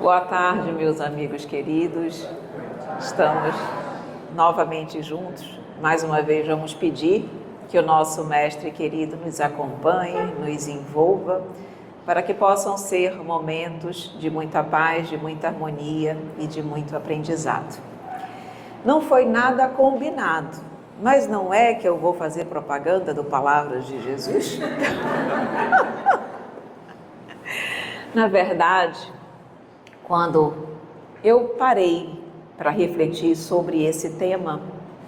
Boa tarde, meus amigos queridos. Estamos novamente juntos. Mais uma vez vamos pedir que o nosso mestre querido nos acompanhe, nos envolva, para que possam ser momentos de muita paz, de muita harmonia e de muito aprendizado. Não foi nada combinado, mas não é que eu vou fazer propaganda do Palavras de Jesus? Na verdade, quando eu parei para refletir sobre esse tema,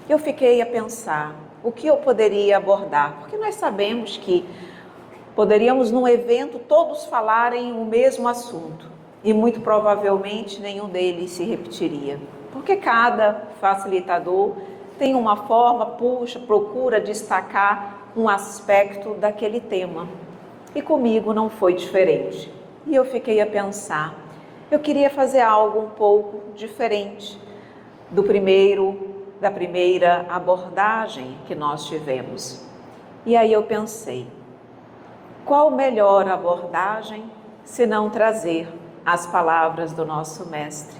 eu fiquei a pensar o que eu poderia abordar, porque nós sabemos que poderíamos num evento todos falarem o mesmo assunto e muito provavelmente nenhum deles se repetiria, porque cada facilitador tem uma forma, procura destacar um aspecto daquele tema. E comigo não foi diferente. E eu fiquei a pensar, eu queria fazer algo um pouco diferente da primeira abordagem que nós tivemos. E aí eu pensei, qual melhor abordagem se não trazer as palavras do nosso mestre?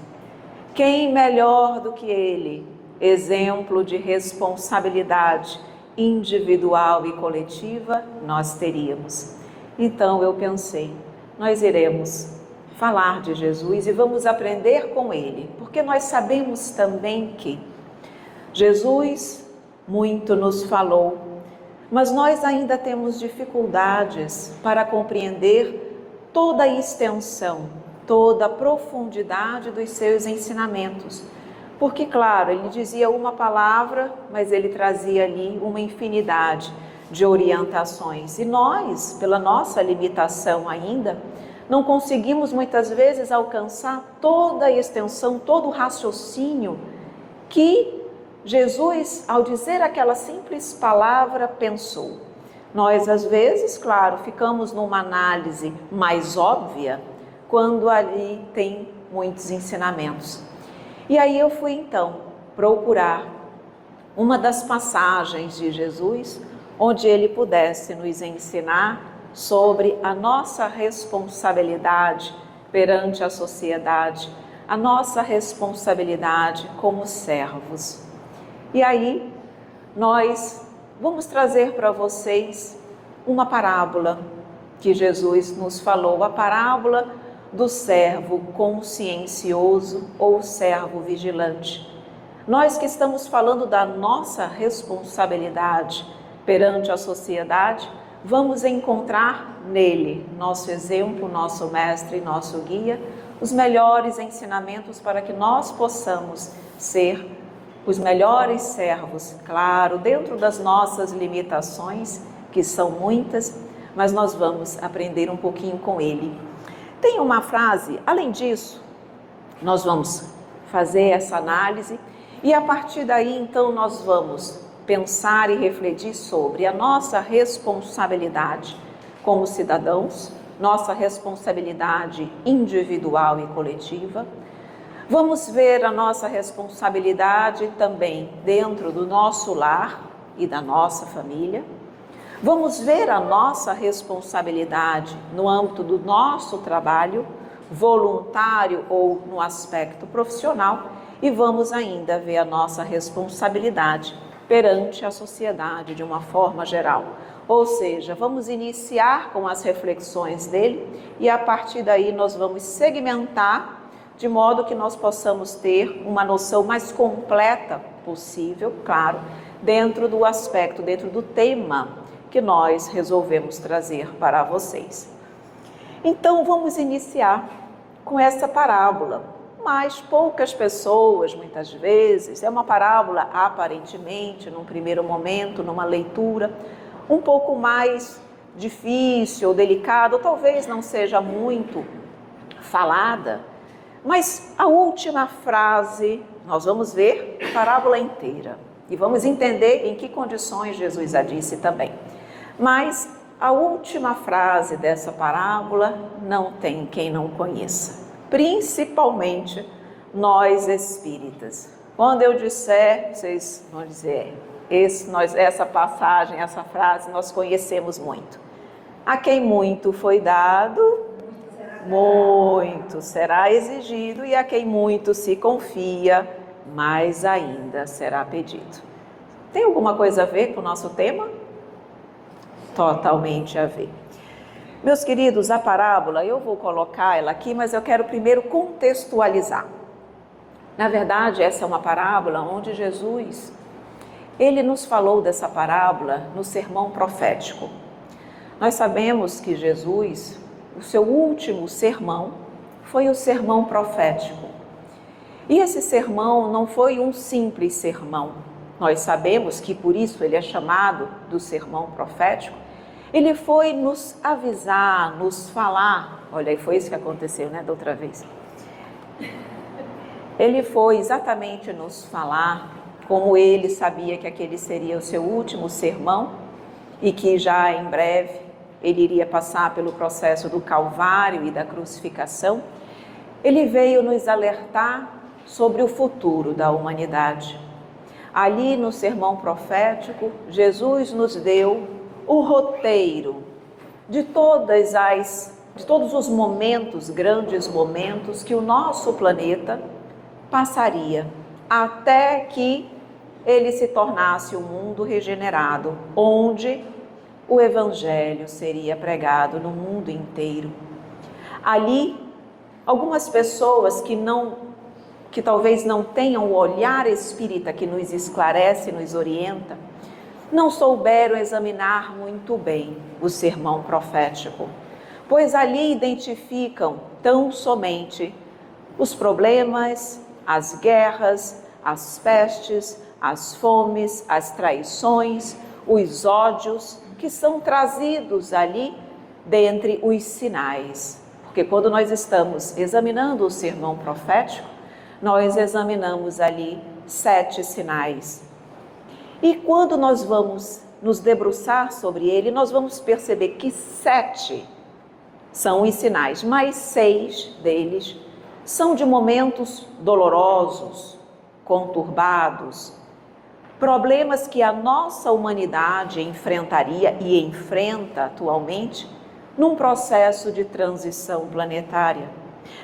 Quem melhor do que ele, exemplo de responsabilidade individual e coletiva, nós teríamos? Então eu pensei, nós iremos falar de Jesus e vamos aprender com ele, porque nós sabemos também que Jesus muito nos falou, mas nós ainda temos dificuldades para compreender toda a extensão, toda a profundidade dos seus ensinamentos. Porque, claro, ele dizia uma palavra, mas ele trazia ali uma infinidade de orientações. E nós, pela nossa limitação ainda, não conseguimos muitas vezes alcançar toda a extensão, todo o raciocínio que Jesus, ao dizer aquela simples palavra, pensou. Nós, às vezes, claro, ficamos numa análise mais óbvia, quando ali tem muitos ensinamentos. E aí eu fui, então, procurar uma das passagens de Jesus, onde ele pudesse nos ensinar sobre a nossa responsabilidade perante a sociedade, a nossa responsabilidade como servos. E aí, nós vamos trazer para vocês uma parábola que Jesus nos falou, a parábola do servo consciencioso ou servo vigilante. Nós que estamos falando da nossa responsabilidade perante a sociedade, vamos encontrar nele, nosso exemplo, nosso mestre, nosso guia, os melhores ensinamentos para que nós possamos ser os melhores servos, claro, dentro das nossas limitações, que são muitas, mas nós vamos aprender um pouquinho com ele. Tem uma frase, além disso, nós vamos fazer essa análise e a partir daí, então, nós vamos pensar e refletir sobre a nossa responsabilidade como cidadãos, nossa responsabilidade individual e coletiva. Vamos ver a nossa responsabilidade também dentro do nosso lar e da nossa família. Vamos ver a nossa responsabilidade no âmbito do nosso trabalho, voluntário ou no aspecto profissional. E vamos ainda ver a nossa responsabilidade perante a sociedade de uma forma geral. Ou seja, vamos iniciar com as reflexões dele e a partir daí nós vamos segmentar de modo que nós possamos ter uma noção mais completa possível, claro, dentro do aspecto, dentro do tema que nós resolvemos trazer para vocês. Então vamos iniciar com essa parábola. Mas poucas pessoas, muitas vezes, é uma parábola aparentemente, num primeiro momento, numa leitura, um pouco mais difícil ou delicada, ou talvez não seja muito falada, mas a última frase, nós vamos ver a parábola inteira e vamos entender em que condições Jesus a disse também. Mas a última frase dessa parábola não tem quem não conheça. Principalmente nós espíritas. Quando eu disser, vocês vão dizer, essa passagem, essa frase, nós conhecemos muito. A quem muito foi dado, muito será exigido, e a quem muito se confia, mais ainda será pedido. Tem alguma coisa a ver com o nosso tema? Totalmente a ver. Meus queridos, a parábola, eu vou colocar ela aqui, mas eu quero primeiro contextualizar. Na verdade, essa é uma parábola onde Jesus, ele nos falou dessa parábola no sermão profético. Nós sabemos que Jesus, o seu último sermão, foi o sermão profético. E esse sermão não foi um simples sermão. Nós sabemos que por isso ele é chamado do sermão profético. Ele foi nos avisar, nos falar. Olha, e foi isso que aconteceu, né, da outra vez. Ele foi exatamente nos falar como ele sabia que aquele seria o seu último sermão e que já em breve ele iria passar pelo processo do Calvário e da crucificação. Ele veio nos alertar sobre o futuro da humanidade. Ali no sermão profético, Jesus nos deu o roteiro de todos os momentos, grandes momentos que o nosso planeta passaria até que ele se tornasse um mundo regenerado, onde o Evangelho seria pregado no mundo inteiro. Ali, algumas pessoas que talvez não tenham o olhar espírita que nos esclarece, nos orienta, não souberam examinar muito bem o sermão profético, pois ali identificam tão somente os problemas, as guerras, as pestes, as fomes, as traições, os ódios que são trazidos ali dentre os sinais. Porque quando nós estamos examinando o sermão profético, nós examinamos ali 7 sinais. E quando nós vamos nos debruçar sobre ele, nós vamos perceber que 7 são os sinais, mas 6 deles são de momentos dolorosos, conturbados, problemas que a nossa humanidade enfrentaria e enfrenta atualmente num processo de transição planetária.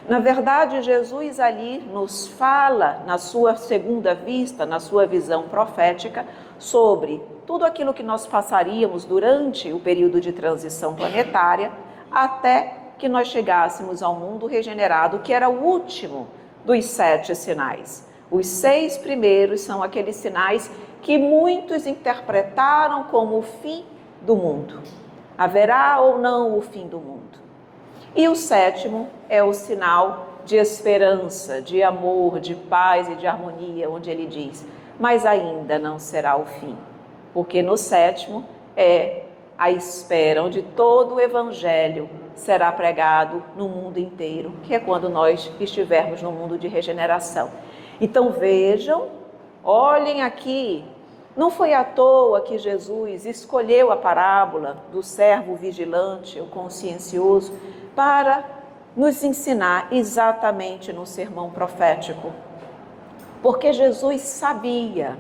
Na verdade, Jesus ali nos fala, na sua segunda vista, na sua visão profética, sobre tudo aquilo que nós passaríamos durante o período de transição planetária, até que nós chegássemos ao mundo regenerado, que era o último dos 7 sinais. Os 6 primeiros são aqueles sinais que muitos interpretaram como o fim do mundo. Haverá ou não o fim do mundo? E o 7º é o sinal de esperança, de amor, de paz e de harmonia, onde ele diz, mas ainda não será o fim. Porque no 7º é a espera, onde todo o Evangelho será pregado no mundo inteiro, que é quando nós estivermos no mundo de regeneração. Então vejam, olhem aqui, não foi à toa que Jesus escolheu a parábola do servo vigilante, o consciencioso, para nos ensinar exatamente no sermão profético. Porque Jesus sabia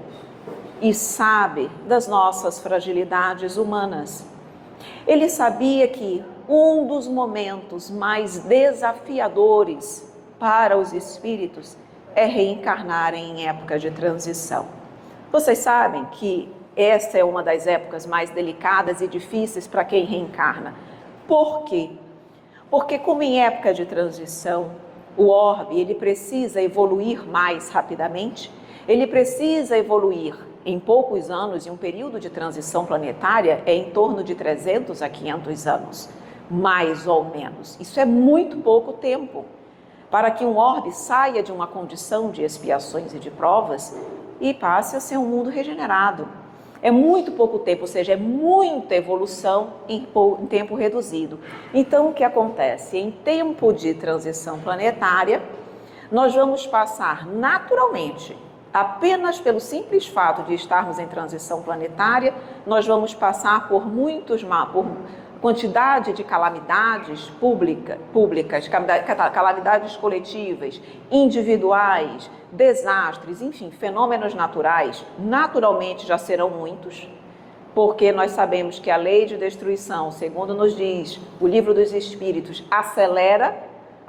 e sabe das nossas fragilidades humanas. Ele sabia que um dos momentos mais desafiadores para os espíritos é reencarnarem em época de transição. Vocês sabem que essa é uma das épocas mais delicadas e difíceis para quem reencarna. Por quê? Porque como em época de transição, o orbe ele precisa evoluir mais rapidamente, ele precisa evoluir em poucos anos, e um período de transição planetária é em torno de 300 a 500 anos, mais ou menos. Isso é muito pouco tempo para que um orbe saia de uma condição de expiações e de provas e passe a ser um mundo regenerado. É muito pouco tempo, ou seja, é muita evolução em tempo reduzido. Então, o que acontece? Em tempo de transição planetária, nós vamos passar naturalmente, apenas pelo simples fato de estarmos em transição planetária, nós vamos passar por quantidade de calamidades públicas, calamidades coletivas, individuais, desastres, enfim, fenômenos naturais, naturalmente já serão muitos, porque nós sabemos que a lei de destruição, segundo nos diz o Livro dos Espíritos, acelera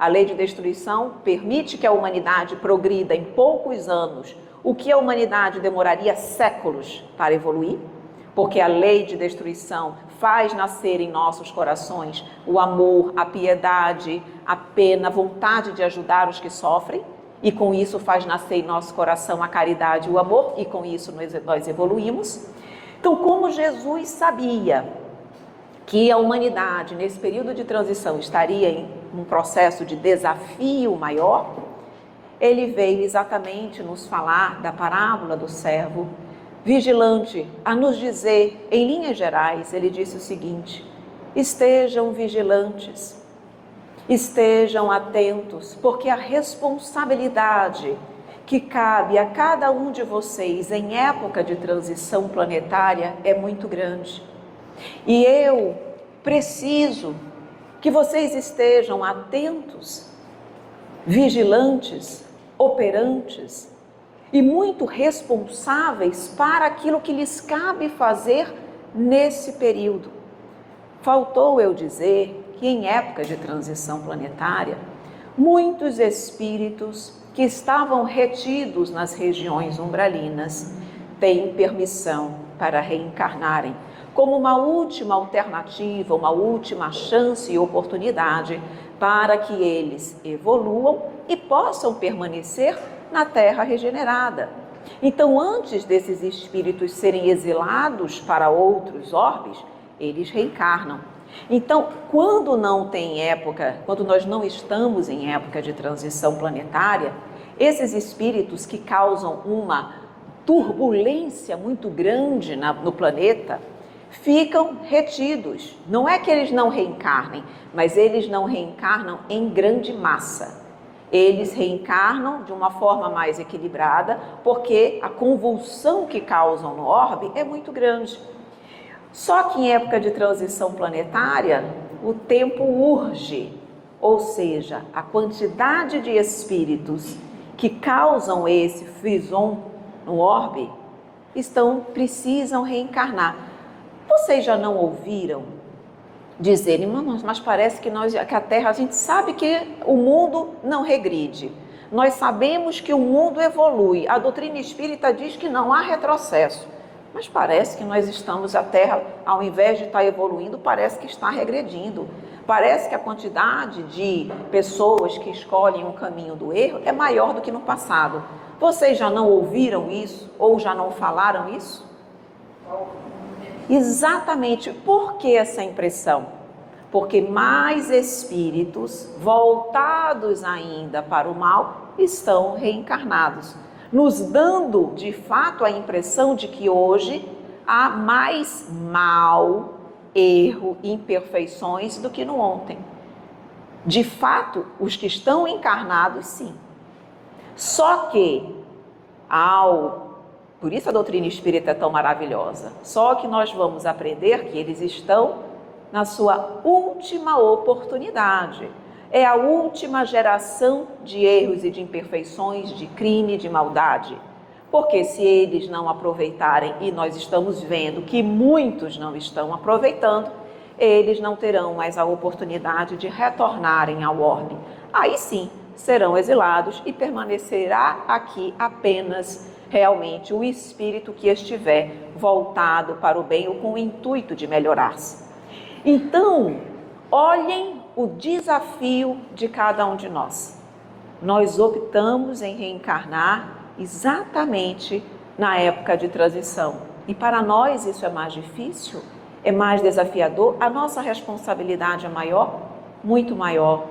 A lei de destruição permite que a humanidade progrida em poucos anos, o que a humanidade demoraria séculos para evoluir, porque a lei de destruição faz nascer em nossos corações o amor, a piedade, a pena, a vontade de ajudar os que sofrem, e com isso faz nascer em nosso coração a caridade e o amor, e com isso nós evoluímos. Então, como Jesus sabia que a humanidade, nesse período de transição, estaria em um processo de desafio maior, ele veio exatamente nos falar da parábola do servo vigilante, a nos dizer, em linhas gerais, ele disse o seguinte: estejam vigilantes, estejam atentos, porque a responsabilidade que cabe a cada um de vocês em época de transição planetária é muito grande. E eu preciso que vocês estejam atentos, vigilantes, operantes e muito responsáveis para aquilo que lhes cabe fazer nesse período. Faltou eu dizer que em época de transição planetária, muitos espíritos que estavam retidos nas regiões umbralinas têm permissão para reencarnarem como uma última alternativa, uma última chance e oportunidade para que eles evoluam e possam permanecer na Terra regenerada. Então, antes desses espíritos serem exilados para outros orbes, eles reencarnam. Então, quando não tem época, quando nós não estamos em época de transição planetária, esses espíritos que causam uma turbulência muito grande no planeta, ficam retidos. Não é que eles não reencarnem, mas eles não reencarnam em grande massa. Eles reencarnam de uma forma mais equilibrada, porque a convulsão que causam no orbe é muito grande. Só que em época de transição planetária, o tempo urge, ou seja, a quantidade de espíritos que causam esse frisson no orbe precisam reencarnar. Vocês já não ouviram dizerem, mas parece que a Terra, a gente sabe que o mundo não regride. Nós sabemos que o mundo evolui. A doutrina espírita diz que não há retrocesso. Mas parece que nós estamos, a Terra, ao invés de estar evoluindo, parece que está regredindo. Parece que a quantidade de pessoas que escolhem um caminho do erro é maior do que no passado. Vocês já não ouviram isso? Ou já não falaram isso? Exatamente. Por que essa impressão? Porque mais espíritos voltados ainda para o mal estão reencarnados, nos dando de fato a impressão de que hoje há mais mal, erro, imperfeições do que no ontem. De fato, os que estão encarnados, sim. Só que por isso a doutrina espírita é tão maravilhosa. Só que nós vamos aprender que eles estão na sua última oportunidade. É a última geração de erros e de imperfeições, de crime, de maldade. Porque se eles não aproveitarem, e nós estamos vendo que muitos não estão aproveitando, eles não terão mais a oportunidade de retornarem ao orbe. Aí sim, serão exilados e permanecerá aqui apenas realmente o espírito que estiver voltado para o bem ou com o intuito de melhorar-se. Então, olhem o desafio de cada um de nós. Nós optamos em reencarnar exatamente na época de transição. E para nós isso é mais difícil, é mais desafiador, a nossa responsabilidade é maior, muito maior,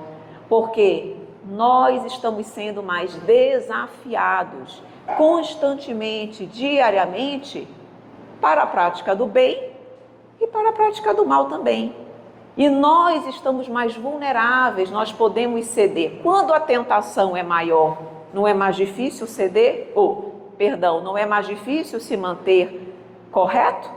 porque nós estamos sendo mais desafiados constantemente, diariamente, para a prática do bem e para a prática do mal também. E nós estamos mais vulneráveis, nós podemos ceder. Quando a tentação é maior, não é mais difícil ceder? Não é mais difícil se manter correto?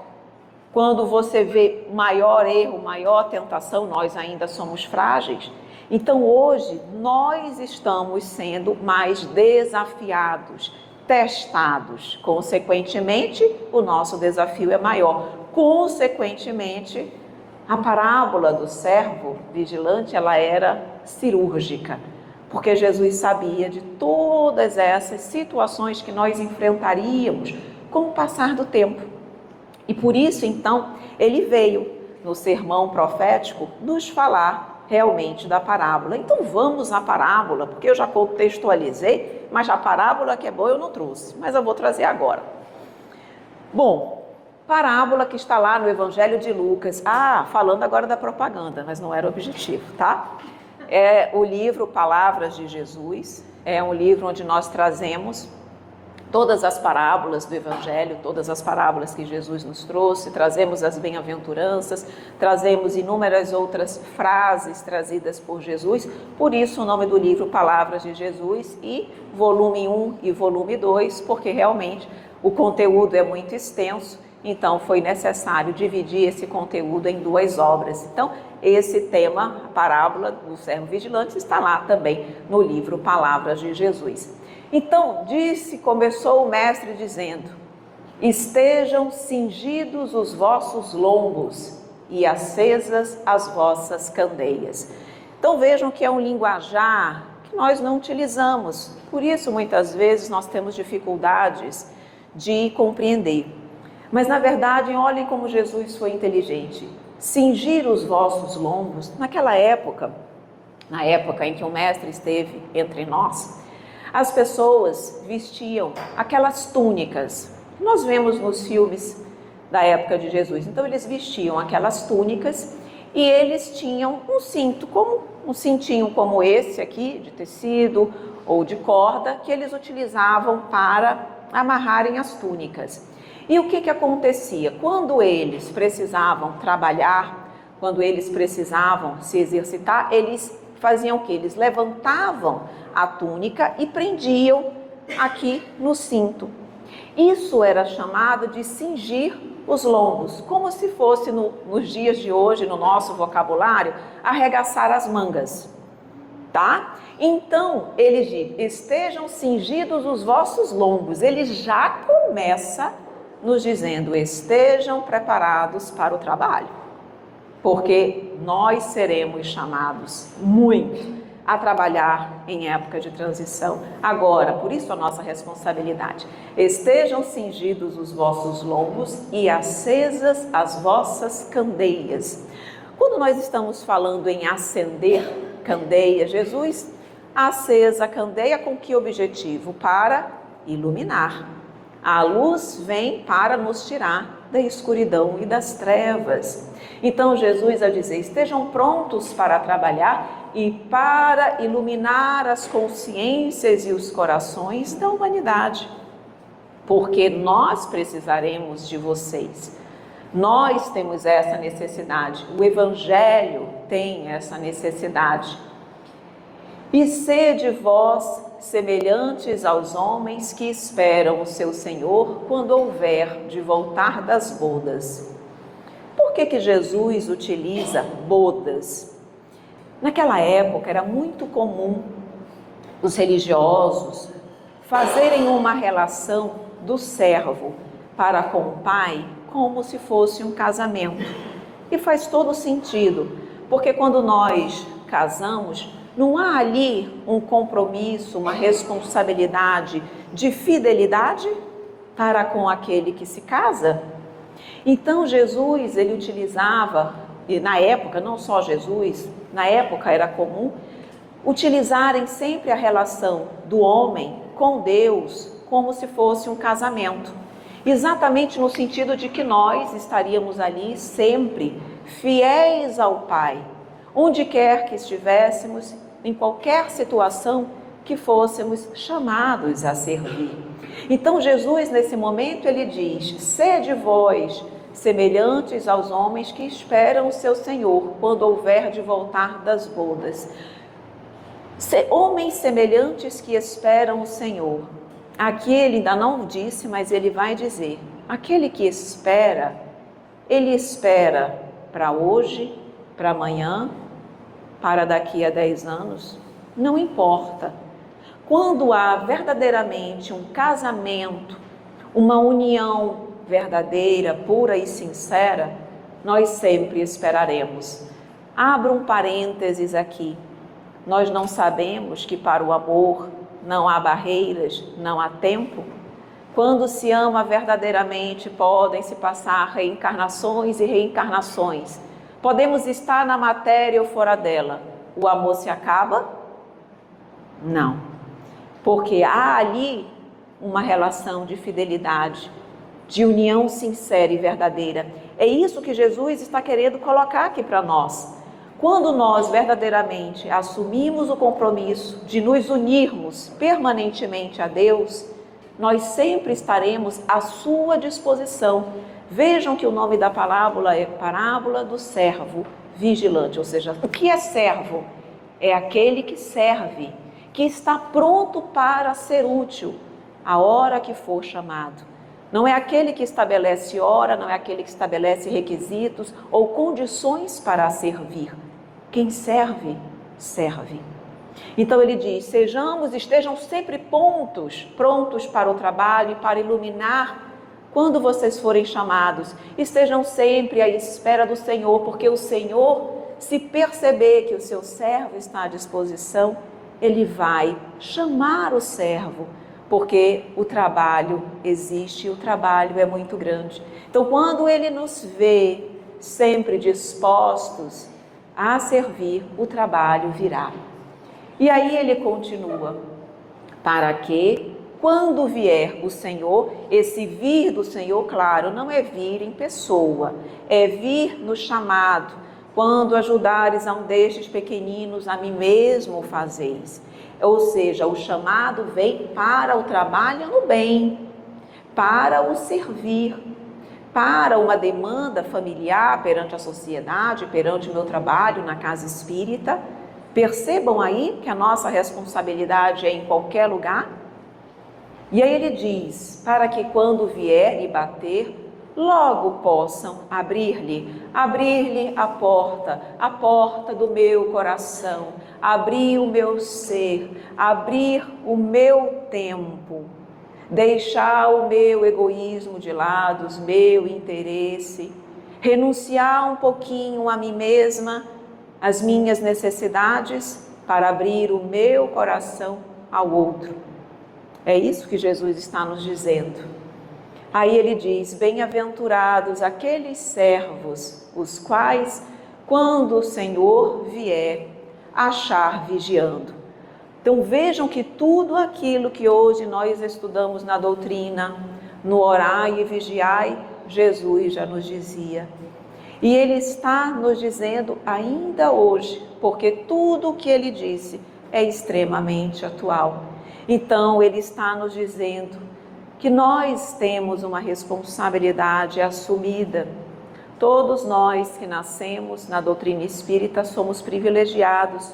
Quando você vê maior erro, maior tentação, nós ainda somos frágeis. Então hoje nós estamos sendo mais desafiados, testados. Consequentemente, o nosso desafio é maior. Consequentemente, a parábola do servo vigilante, ela era cirúrgica, porque Jesus sabia de todas essas situações que nós enfrentaríamos com o passar do tempo. E por isso, então, ele veio no sermão profético nos falar realmente da parábola. Então vamos à parábola, porque eu já contextualizei, mas a parábola que é boa eu não trouxe, mas eu vou trazer agora. Bom, parábola que está lá no Evangelho de Lucas. Falando agora da propaganda, mas não era o objetivo, tá? É o livro Palavras de Jesus, é um livro onde nós trazemos todas as parábolas do Evangelho, todas as parábolas que Jesus nos trouxe, trazemos as bem-aventuranças, trazemos inúmeras outras frases trazidas por Jesus, por isso o nome do livro Palavras de Jesus e volume 1 e volume 2, porque realmente o conteúdo é muito extenso, então foi necessário dividir esse conteúdo em 2 obras. Então, esse tema, a parábola do servo vigilante, está lá também no livro Palavras de Jesus. Então, começou o mestre dizendo: estejam cingidos os vossos lombos e acesas as vossas candeias. Então vejam que é um linguajar que nós não utilizamos, por isso muitas vezes nós temos dificuldades de compreender. Mas na verdade, olhem como Jesus foi inteligente. Cingir os vossos lombos, naquela época, na época em que o mestre esteve entre nós, as pessoas vestiam aquelas túnicas que nós vemos nos filmes da época de Jesus. Então eles vestiam aquelas túnicas e eles tinham um cinto, como um cintinho como esse aqui, de tecido ou de corda, que eles utilizavam para amarrarem as túnicas. E o que acontecia? Quando eles precisavam trabalhar, quando eles precisavam se exercitar, eles faziam o quê? Eles levantavam a túnica e prendiam aqui no cinto. Isso era chamado de cingir os lombos, como se fosse nos dias de hoje, no nosso vocabulário, arregaçar as mangas, tá? Então, ele diz: estejam cingidos os vossos lombos. Ele já começa nos dizendo: estejam preparados para o trabalho, porque nós seremos chamados muito a trabalhar em época de transição. Agora, por isso a nossa responsabilidade. Estejam cingidos os vossos lombos e acesas as vossas candeias. Quando nós estamos falando em acender candeia, Jesus acesa a candeia com que objetivo? Para iluminar. A luz vem para nos tirar da escuridão e das trevas. Então Jesus a dizer: estejam prontos para trabalhar e para iluminar as consciências e os corações da humanidade, porque nós precisaremos de vocês. Nós temos essa necessidade, o Evangelho tem essa necessidade. E sede vós semelhantes aos homens que esperam o seu Senhor quando houver de voltar das bodas. Por que Jesus utiliza bodas? Naquela época era muito comum os religiosos fazerem uma relação do servo para com o pai como se fosse um casamento. E faz todo sentido, porque quando nós casamos, não há ali um compromisso, uma responsabilidade de fidelidade para com aquele que se casa? Então Jesus, ele utilizava, e na época, não só Jesus, na época era comum, utilizarem sempre a relação do homem com Deus como se fosse um casamento. Exatamente no sentido de que nós estaríamos ali sempre fiéis ao Pai, onde quer que estivéssemos, em qualquer situação que fôssemos chamados a servir. Então Jesus, nesse momento, ele diz: sede vós semelhantes aos homens que esperam o seu Senhor quando houver de voltar das bodas. Homens semelhantes que esperam o Senhor. Aqui ele ainda não disse, mas ele vai dizer: aquele que espera, ele espera para hoje, para amanhã, para daqui a 10 anos, não importa. Quando há verdadeiramente um casamento, uma união verdadeira, pura e sincera, nós sempre esperaremos. Abro um parênteses aqui. Nós não sabemos que para o amor não há barreiras, não há tempo? Quando se ama verdadeiramente, podem se passar reencarnações e reencarnações. Podemos estar na matéria ou fora dela. O amor se acaba? Não. Porque há ali uma relação de fidelidade, de união sincera e verdadeira. É isso que Jesus está querendo colocar aqui para nós. Quando nós verdadeiramente assumimos o compromisso de nos unirmos permanentemente a Deus, nós sempre estaremos à sua disposição. Vejam que o nome da parábola é Parábola do Servo Vigilante, ou seja, o que é servo? É aquele que serve, que está pronto para ser útil a hora que for chamado. Não é aquele que estabelece hora, não é aquele que estabelece requisitos ou condições para servir. Quem serve, serve. Então ele diz, estejam sempre prontos para o trabalho e para iluminar quando vocês forem chamados. Estejam sempre à espera do Senhor, porque o Senhor, se perceber que o seu servo está à disposição, ele vai chamar o servo, porque o trabalho existe e o trabalho é muito grande. Então, quando ele nos vê sempre dispostos a servir, o trabalho virá. E aí ele continua, para que, quando vier o Senhor, esse vir do Senhor, claro, não é vir em pessoa, é vir no chamado. Quando ajudares a um destes pequeninos, a mim mesmo o fazeis. Ou seja, o chamado vem para o trabalho no bem, para o servir, para uma demanda familiar perante a sociedade, perante o meu trabalho na casa espírita. Percebam aí que a nossa responsabilidade é em qualquer lugar. E aí ele diz, para que quando vier e bater, logo possam abrir-lhe a porta do meu coração, abrir o meu ser, abrir o meu tempo, deixar o meu egoísmo de lado, o meu interesse, renunciar um pouquinho a mim mesma, as minhas necessidades, para abrir o meu coração ao outro. É isso que Jesus está nos dizendo. Aí ele diz, bem-aventurados aqueles servos, os quais, quando o Senhor vier, achar vigiando. Então vejam que tudo aquilo que hoje nós estudamos na doutrina, no orai e vigiai, Jesus já nos dizia. E ele está nos dizendo ainda hoje, porque tudo o que ele disse é extremamente atual. Então ele está nos dizendo que nós temos uma responsabilidade assumida. Todos nós que nascemos na doutrina espírita somos privilegiados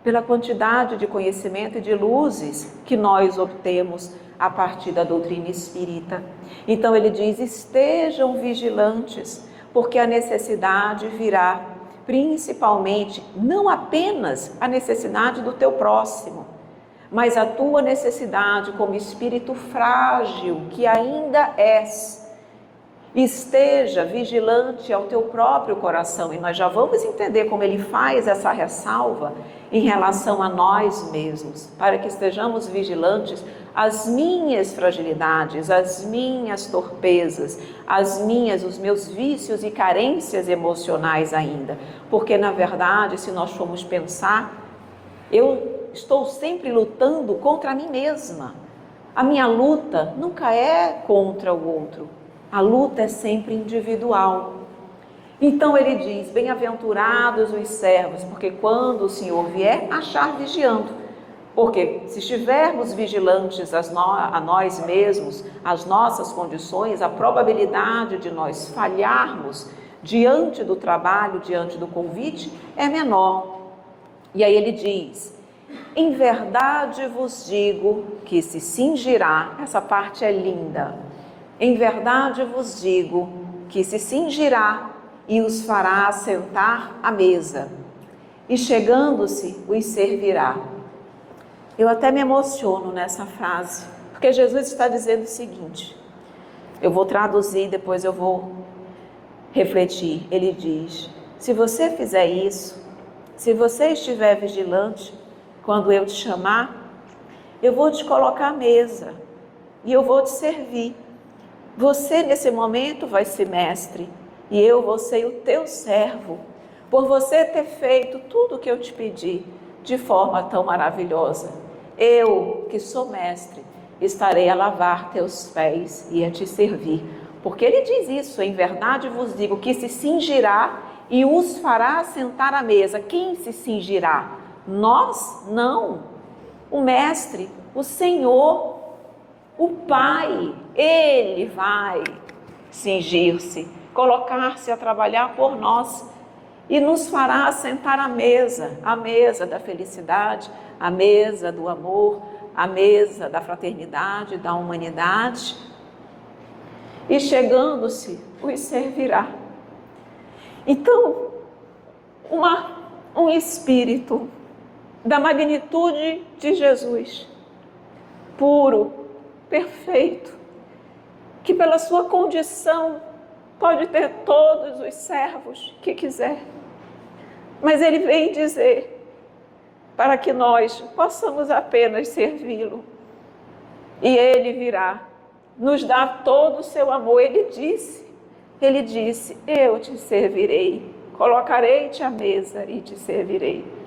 pela quantidade de conhecimento e de luzes que nós obtemos a partir da doutrina espírita. Então ele diz, estejam vigilantes, porque a necessidade virá, principalmente, não apenas a necessidade do teu próximo, mas a tua necessidade como espírito frágil que ainda és. Esteja vigilante ao teu próprio coração. E nós já vamos entender como ele faz essa ressalva em relação a nós mesmos, para que estejamos vigilantes às minhas fragilidades, às minhas torpezas, os meus vícios e carências emocionais ainda. Porque, na verdade, se nós formos pensar, eu estou sempre lutando contra mim mesma. A minha luta nunca é contra o outro. A luta é sempre individual. Então ele diz, bem-aventurados os servos, porque quando o Senhor vier, achar vigiando. Porque se estivermos vigilantes a nós mesmos, as nossas condições, a probabilidade de nós falharmos diante do trabalho, diante do convite, é menor. E aí ele diz, em verdade vos digo que se cingirá, essa parte é linda, em verdade vos digo que se cingirá e os fará assentar à mesa, e chegando-se os servirá. Eu até me emociono nessa frase, porque Jesus está dizendo o seguinte, eu vou traduzir, depois eu vou refletir. Ele diz, se você fizer isso, se você estiver vigilante, quando eu te chamar, eu vou te colocar à mesa e eu vou te servir. Você nesse momento vai ser mestre e eu vou ser o teu servo, por você ter feito tudo o que eu te pedi de forma tão maravilhosa. Eu, que sou mestre, estarei a lavar teus pés e a te servir. Porque ele diz isso: em verdade vos digo que se cingirá e os fará sentar à mesa. Quem se cingirá? Nós? Não. O mestre, o Senhor, o Pai, Ele vai cingir-se, colocar-se a trabalhar por nós e nos fará sentar à mesa da felicidade, a mesa do amor, a mesa da fraternidade, da humanidade. E chegando-se, os servirá. Então, um espírito da magnitude de Jesus, puro, perfeito, que pela sua condição pode ter todos os servos que quiser, mas ele vem dizer para que nós possamos apenas servi-lo, e ele virá nos dar todo o seu amor. Ele disse, eu te servirei, colocarei-te à mesa e te servirei.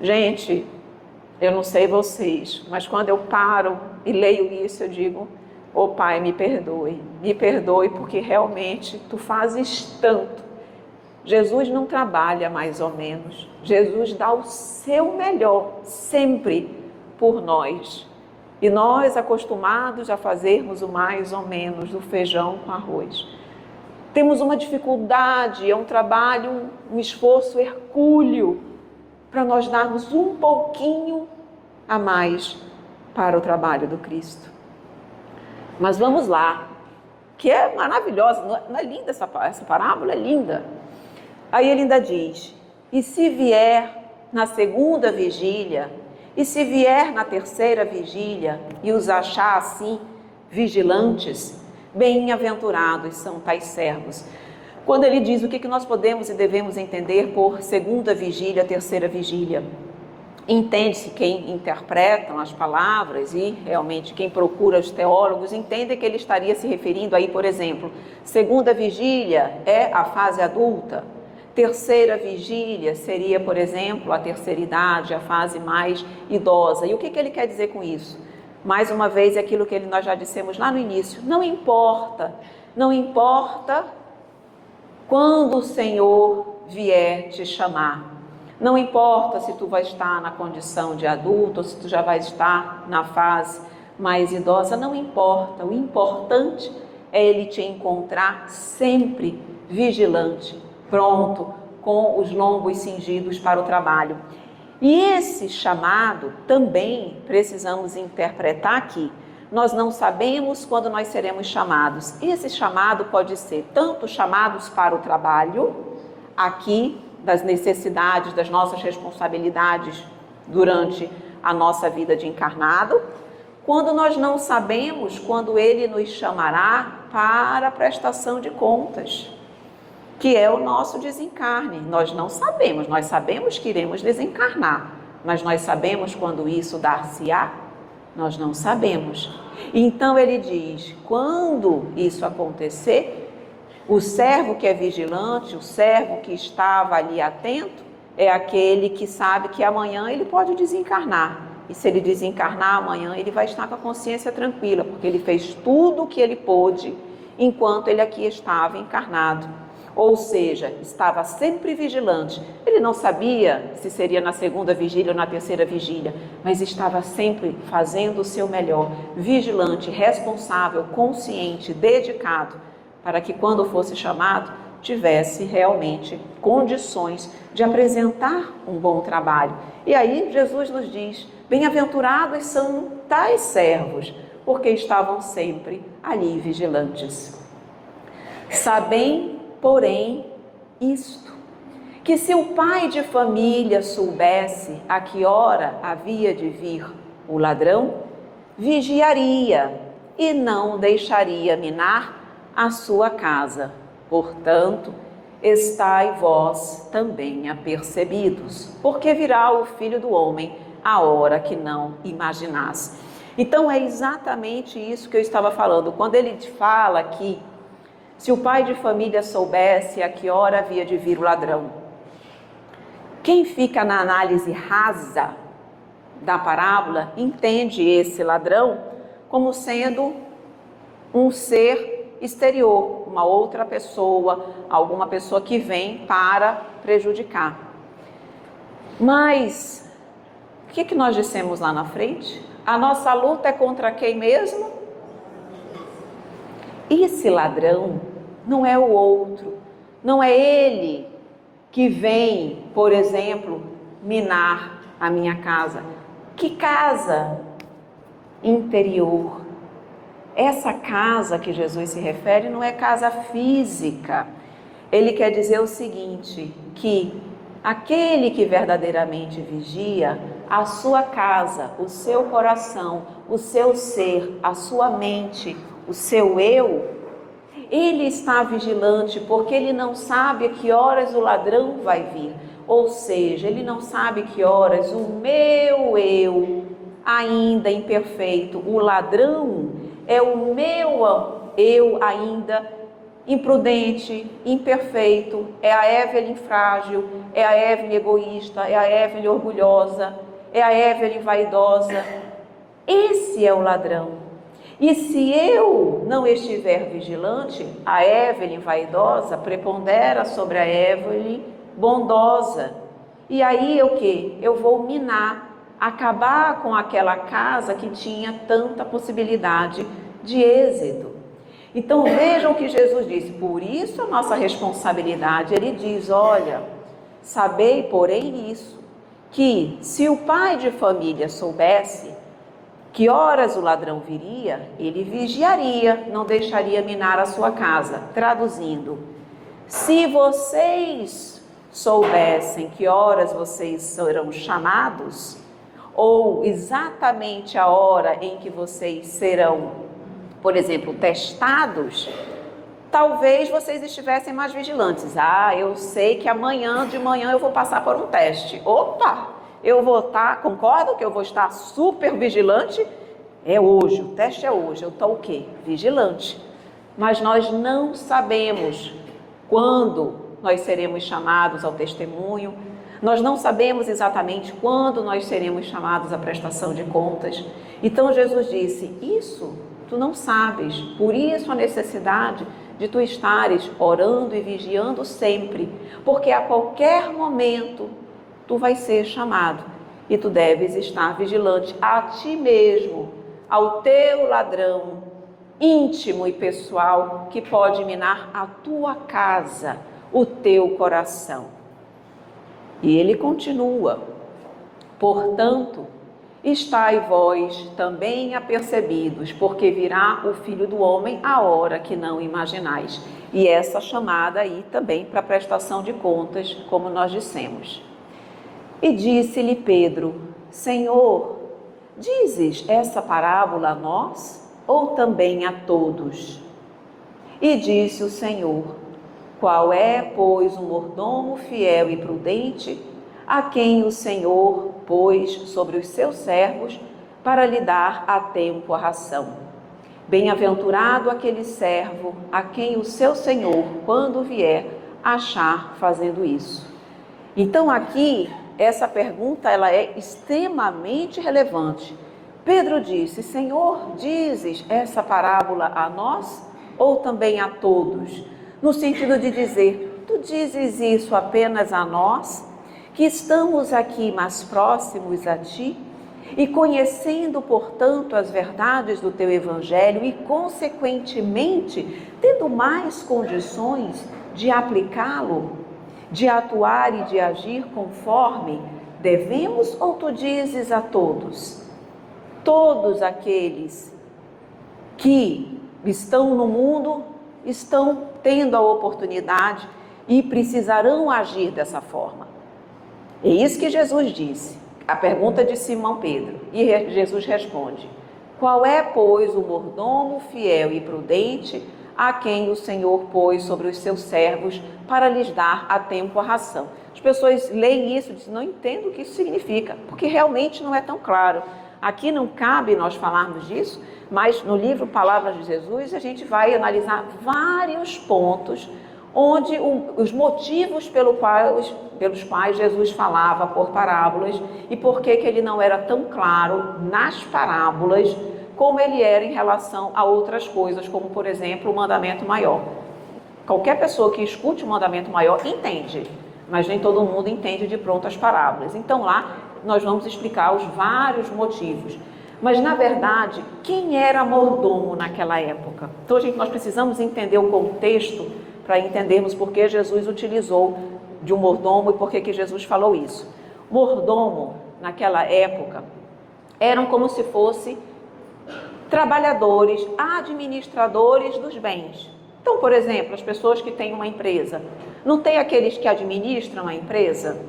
Gente, eu não sei vocês, mas quando eu paro e leio isso, eu digo: ô Pai, me perdoe porque realmente tu fazes tanto. Jesus não trabalha mais ou menos, Jesus dá o seu melhor sempre por nós. E nós, acostumados a fazermos o mais ou menos, do feijão com arroz, temos uma dificuldade, é um trabalho, um esforço hercúleo para nós darmos um pouquinho a mais para o trabalho do Cristo. Mas vamos lá, que é maravilhosa, não é linda essa parábola? É linda. Aí ele ainda diz: e se vier na segunda vigília, e se vier na terceira vigília, e os achar assim, vigilantes, bem-aventurados são tais servos. Quando ele diz o que nós podemos e devemos entender por segunda vigília, terceira vigília, entende-se quem interpretam as palavras e realmente quem procura os teólogos entende que ele estaria se referindo aí, por exemplo, segunda vigília é a fase adulta, terceira vigília seria, por exemplo, a terceira idade, a fase mais idosa. E o que ele quer dizer com isso? Mais uma vez, é aquilo que nós já dissemos lá no início: não importa quando o Senhor vier te chamar. Não importa se tu vai estar na condição de adulto ou se tu já vai estar na fase mais idosa, não importa. O importante é Ele te encontrar sempre vigilante, pronto, com os lombos cingidos para o trabalho. E esse chamado também precisamos interpretar aqui. Nós não sabemos quando nós seremos chamados. Esse chamado pode ser tanto chamados para o trabalho, aqui, das necessidades, das nossas responsabilidades durante a nossa vida de encarnado, quando nós não sabemos quando Ele nos chamará para a prestação de contas, que é o nosso desencarne. Nós não sabemos, nós sabemos que iremos desencarnar, mas nós sabemos quando isso dar-se-á? Nós não sabemos. Então ele diz, quando isso acontecer, o servo que é vigilante, o servo que estava ali atento, é aquele que sabe que amanhã ele pode desencarnar. E se ele desencarnar amanhã, ele vai estar com a consciência tranquila, porque ele fez tudo o que ele pôde enquanto ele aqui estava encarnado. Ou seja, estava sempre vigilante. Ele não sabia se seria na segunda vigília ou na terceira vigília, mas estava sempre fazendo o seu melhor, vigilante, responsável, consciente, dedicado, para que quando fosse chamado, tivesse realmente condições de apresentar um bom trabalho. E aí Jesus nos diz, bem-aventurados são tais servos, porque estavam sempre ali vigilantes. Sabem, porém, isto, que se o pai de família soubesse a que hora havia de vir o ladrão, vigiaria e não deixaria minar a sua casa. Portanto, estai vós também apercebidos, porque virá o Filho do Homem a hora que não imaginasse. Então é exatamente isso que eu estava falando. Quando ele fala que se o pai de família soubesse a que hora havia de vir o ladrão, quem fica na análise rasa da parábola entende esse ladrão como sendo um ser exterior, uma outra pessoa, alguma pessoa que vem para prejudicar. Mas o que nós dissemos lá na frente? A nossa luta é contra quem mesmo? Esse ladrão não é o outro, não é ele que vem, por exemplo, minar a minha casa. Que casa? Interior. Essa casa que Jesus se refere não é casa física. Ele quer dizer o seguinte, que aquele que verdadeiramente vigia, a sua casa, o seu coração, o seu ser, a sua mente, o seu eu, ele está vigilante porque ele não sabe a que horas o ladrão vai vir. Ou seja, ele não sabe que horas o meu eu, ainda imperfeito, o ladrão é o meu eu ainda imprudente, imperfeito, é a Evelyn frágil, é a Evelyn egoísta, é a Evelyn orgulhosa, é a Evelyn vaidosa. Esse é o ladrão. E se eu não estiver vigilante, a Evelyn vaidosa prepondera sobre a Evelyn bondosa. E aí o quê? Eu vou minar, acabar com aquela casa que tinha tanta possibilidade de êxito. Então vejam o que Jesus disse, por isso a nossa responsabilidade, ele diz, olha, sabei porém isso, que se o pai de família soubesse que horas o ladrão viria, ele vigiaria, não deixaria minar a sua casa. Traduzindo, se vocês soubessem que horas vocês serão chamados, ou exatamente a hora em que vocês serão, por exemplo, testados, talvez vocês estivessem mais vigilantes. Ah, eu sei que amanhã de manhã eu vou passar por um teste. Opa! Eu vou estar, concordo que eu vou estar super vigilante? É hoje, o teste é hoje, eu estou o quê? Vigilante. Mas nós não sabemos quando nós seremos chamados ao testemunho, nós não sabemos exatamente quando nós seremos chamados à prestação de contas. Então Jesus disse, isso tu não sabes, por isso a necessidade de tu estares orando e vigiando sempre, porque a qualquer momento tu vais ser chamado e tu deves estar vigilante a ti mesmo, ao teu ladrão íntimo e pessoal que pode minar a tua casa, o teu coração. E ele continua, portanto, estai vós também apercebidos, porque virá o Filho do Homem a hora que não imaginais. E essa chamada aí também para prestação de contas, como nós dissemos. E disse-lhe Pedro, Senhor, dizes essa parábola a nós ou também a todos? E disse o Senhor, qual é, pois, o mordomo fiel e prudente, a quem o Senhor pôs sobre os seus servos para lhe dar a tempo a ração? Bem-aventurado aquele servo a quem o seu Senhor, quando vier, achar fazendo isso. Então aqui, essa pergunta ela é extremamente relevante. Pedro disse, Senhor, dizes essa parábola a nós ou também a todos? No sentido de dizer, tu dizes isso apenas a nós, que estamos aqui mais próximos a ti e conhecendo, portanto, as verdades do teu evangelho e, consequentemente, tendo mais condições de aplicá-lo, de atuar e de agir conforme devemos, ou tu dizes a todos? Todos aqueles que estão no mundo estão tendo a oportunidade e precisarão agir dessa forma. É isso que Jesus disse. A pergunta de Simão Pedro. E Jesus responde, qual é, pois, o mordomo fiel e prudente a quem o Senhor pôs sobre os seus servos para lhes dar a tempo a ração. As pessoas leem isso e dizem, não entendo o que isso significa, porque realmente não é tão claro. Aqui não cabe nós falarmos disso, mas no livro Palavras de Jesus a gente vai analisar vários pontos onde os motivos pelos quais Jesus falava por parábolas e por que ele não era tão claro nas parábolas como ele era em relação a outras coisas, como por exemplo o mandamento maior. Qualquer pessoa que escute o mandamento maior entende, mas nem todo mundo entende de pronto as parábolas. Então lá nós vamos explicar os vários motivos. Mas na verdade, quem era mordomo naquela época? Então nós precisamos entender o contexto para entendermos por que Jesus utilizou de um mordomo e por que Jesus falou isso. Mordomo, naquela época, eram como se fossem trabalhadores, administradores dos bens. Então, por exemplo, as pessoas que têm uma empresa, não tem aqueles que administram a empresa?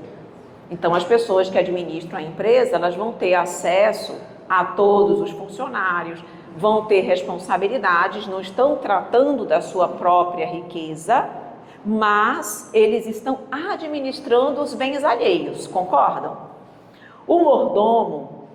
Então, as pessoas que administram a empresa, elas vão ter acesso a todos os funcionários, vão ter responsabilidades, não estão tratando da sua própria riqueza, mas eles estão administrando os bens alheios, concordam? O mordomo,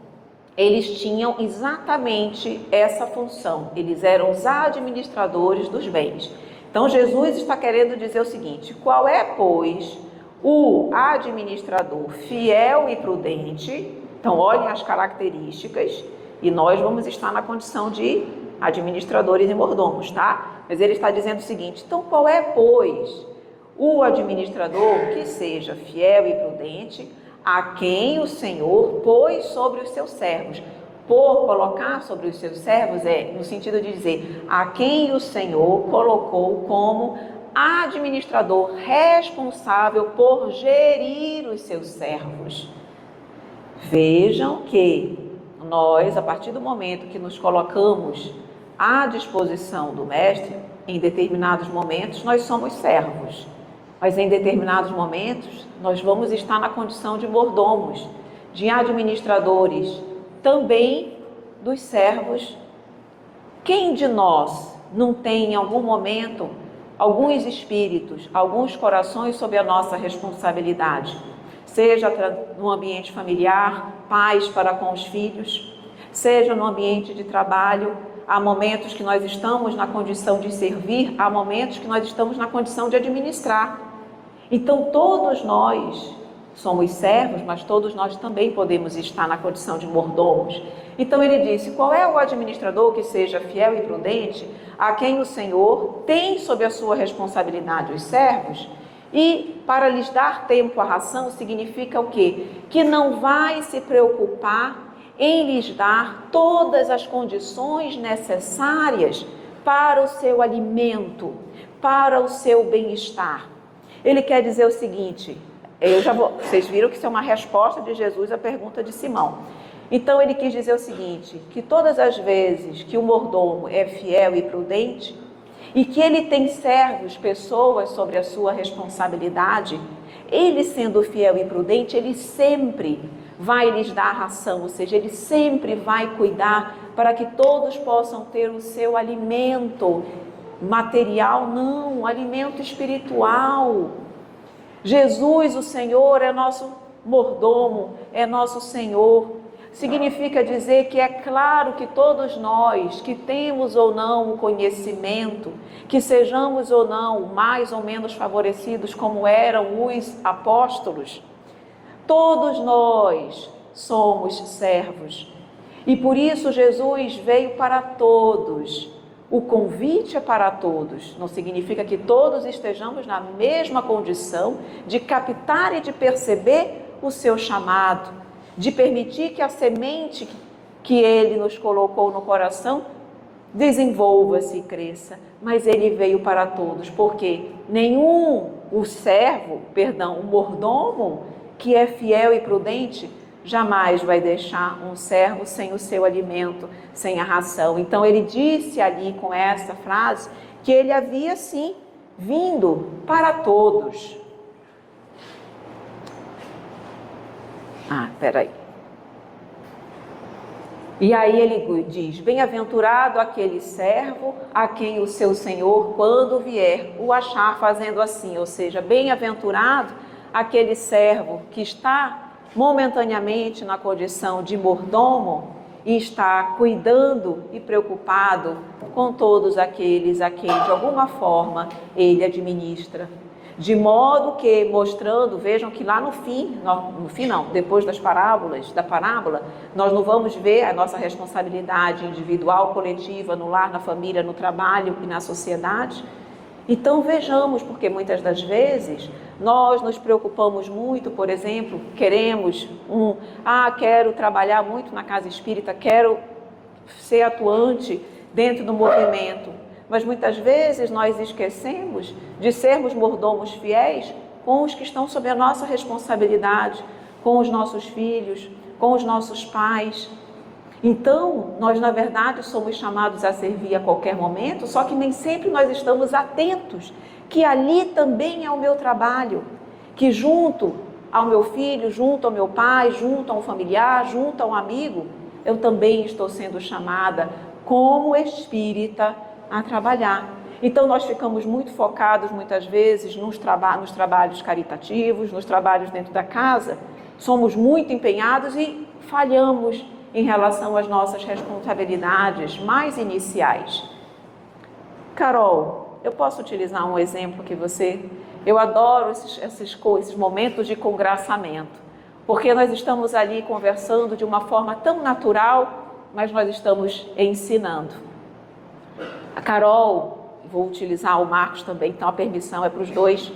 eles tinham exatamente essa função, eles eram os administradores dos bens. Então Jesus está querendo dizer o seguinte, qual é, pois, o administrador fiel e prudente? Então olhem as características, e nós vamos estar na condição de administradores e mordomos, tá? Mas ele está dizendo o seguinte, então qual é, pois, o administrador que seja fiel e prudente, a quem o Senhor pôs sobre os seus servos? Por colocar sobre os seus servos é no sentido de dizer, a quem o Senhor colocou como administrador responsável por gerir os seus servos. Vejam que nós, a partir do momento que nos colocamos à disposição do Mestre, em determinados momentos nós somos servos, mas em determinados momentos nós vamos estar na condição de mordomos, de administradores, também dos servos. Quem de nós não tem em algum momento alguns espíritos, alguns corações sob a nossa responsabilidade? Seja no ambiente familiar, pais para com os filhos, seja no ambiente de trabalho, há momentos que nós estamos na condição de servir, há momentos que nós estamos na condição de administrar. Então todos nós somos servos, mas todos nós também podemos estar na condição de mordomos. Então ele disse, qual é o administrador que seja fiel e prudente, a quem o Senhor tem sob a sua responsabilidade os servos? E para lhes dar tempo à ração significa o quê? Que não vai se preocupar em lhes dar todas as condições necessárias para o seu alimento, para o seu bem-estar. Ele quer dizer o seguinte, vocês viram que isso é uma resposta de Jesus à pergunta de Simão. Então ele quis dizer o seguinte, que todas as vezes que o mordomo é fiel e prudente, e que ele tem servos, pessoas sobre a sua responsabilidade, ele sendo fiel e prudente, ele sempre vai lhes dar ração, ou seja, ele sempre vai cuidar para que todos possam ter o seu alimento material, não, alimento espiritual. Jesus, o Senhor, é nosso mordomo, é nosso Senhor. Significa dizer que é claro que todos nós, que temos ou não o conhecimento, que sejamos ou não mais ou menos favorecidos como eram os apóstolos, todos nós somos servos. E por isso Jesus veio para todos. O convite é para todos, não significa que todos estejamos na mesma condição de captar e de perceber o seu chamado, de permitir que a semente que ele nos colocou no coração desenvolva-se e cresça, mas ele veio para todos, porque o mordomo que é fiel e prudente, jamais vai deixar um servo sem o seu alimento, sem a ração. Então ele disse ali com essa frase que ele havia sim vindo para todos. E aí ele diz: bem-aventurado aquele servo a quem o seu senhor, quando vier, o achar fazendo assim. Ou seja, bem-aventurado aquele servo que está momentaneamente na condição de mordomo e está cuidando e preocupado com todos aqueles a quem de alguma forma ele administra. De modo que, mostrando, vejam que lá no fim não, depois da parábola, nós não vamos ver a nossa responsabilidade individual, coletiva, no lar, na família, no trabalho e na sociedade. Então vejamos, porque muitas das vezes nós nos preocupamos muito, por exemplo, quero trabalhar muito na casa espírita, quero ser atuante dentro do movimento. Mas muitas vezes nós esquecemos de sermos mordomos fiéis com os que estão sob a nossa responsabilidade, com os nossos filhos, com os nossos pais. Então, nós na verdade somos chamados a servir a qualquer momento, só que nem sempre nós estamos atentos que ali também é o meu trabalho, que junto ao meu filho, junto ao meu pai, junto a um familiar, junto a um amigo, eu também estou sendo chamada como espírita a trabalhar. Então nós ficamos muito focados muitas vezes nos trabalhos caritativos, nos trabalhos dentro da casa, somos muito empenhados e falhamos em relação às nossas responsabilidades mais iniciais. Carol, eu posso utilizar um exemplo que eu adoro esses momentos de congraçamento, porque nós estamos ali conversando de uma forma tão natural, mas nós estamos ensinando. A Carol, vou utilizar o Marcos também, então a permissão é para os dois.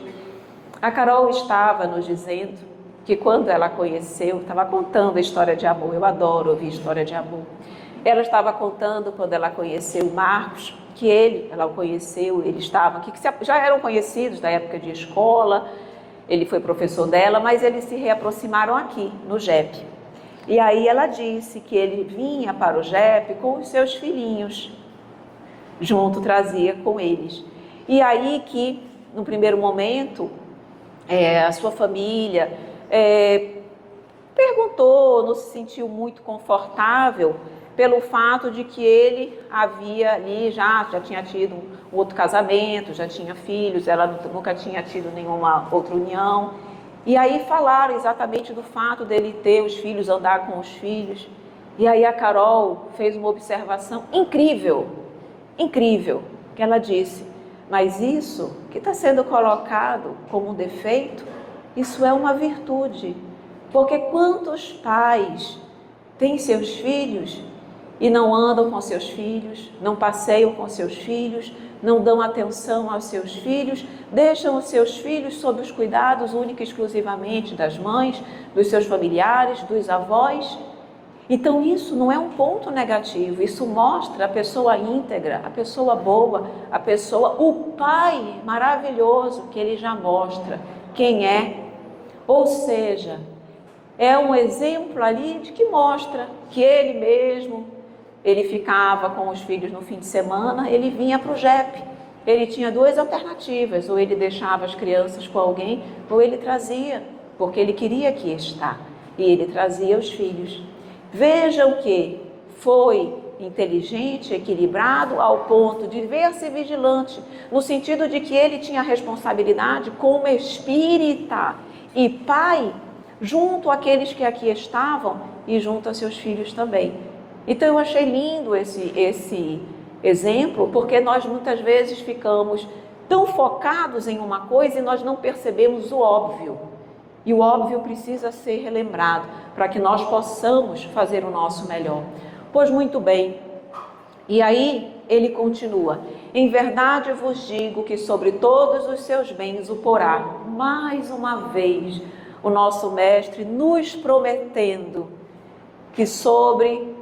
A Carol estava nos dizendo que quando ela conheceu, estava contando a história de amor, eu adoro ouvir história de amor. Ela estava contando quando ela conheceu o Marcos, que ela o conheceu, eles estavam aqui, que já eram conhecidos da época de escola, ele foi professor dela, mas eles se reaproximaram aqui, no JEP. E aí ela disse que ele vinha para o JEP com os seus filhinhos, trazia com eles. E aí que, no primeiro momento, a sua família perguntou, não se sentiu muito confortável pelo fato de que ele havia ali, já tinha tido um outro casamento, já tinha filhos, ela nunca tinha tido nenhuma outra união. E aí falaram exatamente do fato dele ter os filhos, andar com os filhos. E aí a Carol fez uma observação incrível, que ela disse: mas isso que está sendo colocado como um defeito, isso é uma virtude, porque quantos pais têm seus filhos e não andam com seus filhos, não passeiam com seus filhos, não dão atenção aos seus filhos, deixam os seus filhos sob os cuidados única e exclusivamente das mães, dos seus familiares, dos avós. Então isso não é um ponto negativo, isso mostra a pessoa íntegra, a pessoa boa, o pai maravilhoso que ele já mostra quem é. Ou seja, é um exemplo ali de que mostra que ele mesmo, ele ficava com os filhos no fim de semana, ele vinha para o JEP, ele tinha duas alternativas, ou ele deixava as crianças com alguém, ou ele trazia, porque ele queria aqui estar, e ele trazia os filhos. Vejam que foi inteligente, equilibrado, ao ponto de ver-se vigilante, no sentido de que ele tinha responsabilidade como espírita e pai, junto àqueles que aqui estavam e junto a seus filhos também. Então eu achei lindo esse exemplo, porque nós muitas vezes ficamos tão focados em uma coisa e nós não percebemos o óbvio. E o óbvio precisa ser relembrado para que nós possamos fazer o nosso melhor. Pois muito bem, e aí ele continua: em verdade vos digo que sobre todos os seus bens o porá. Mais uma vez, o nosso mestre nos prometendo que sobre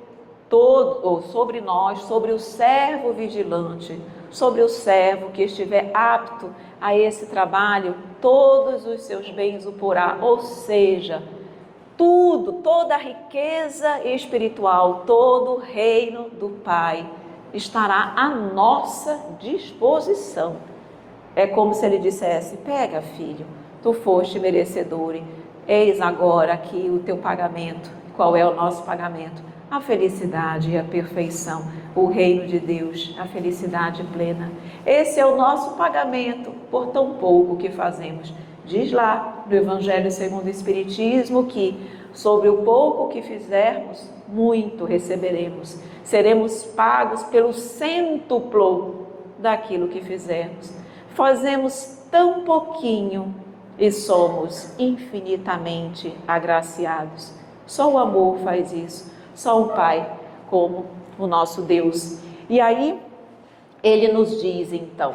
nós, sobre o servo vigilante, sobre o servo que estiver apto a esse trabalho, todos os seus bens o porá, ou seja, toda a riqueza espiritual, todo o reino do Pai estará à nossa disposição. É como se ele dissesse: pega, filho, tu foste merecedor, eis agora aqui o teu pagamento. Qual é o nosso pagamento? a felicidade e a perfeição, o reino de Deus, a felicidade plena. Esse é o nosso pagamento por tão pouco que fazemos. Diz lá no Evangelho segundo o Espiritismo que sobre o pouco que fizermos, muito receberemos. Seremos pagos pelo cêntuplo daquilo que fizermos. Fazemos tão pouquinho e somos infinitamente agraciados. Só o amor faz isso, só o Pai como o nosso Deus. E aí ele nos diz então,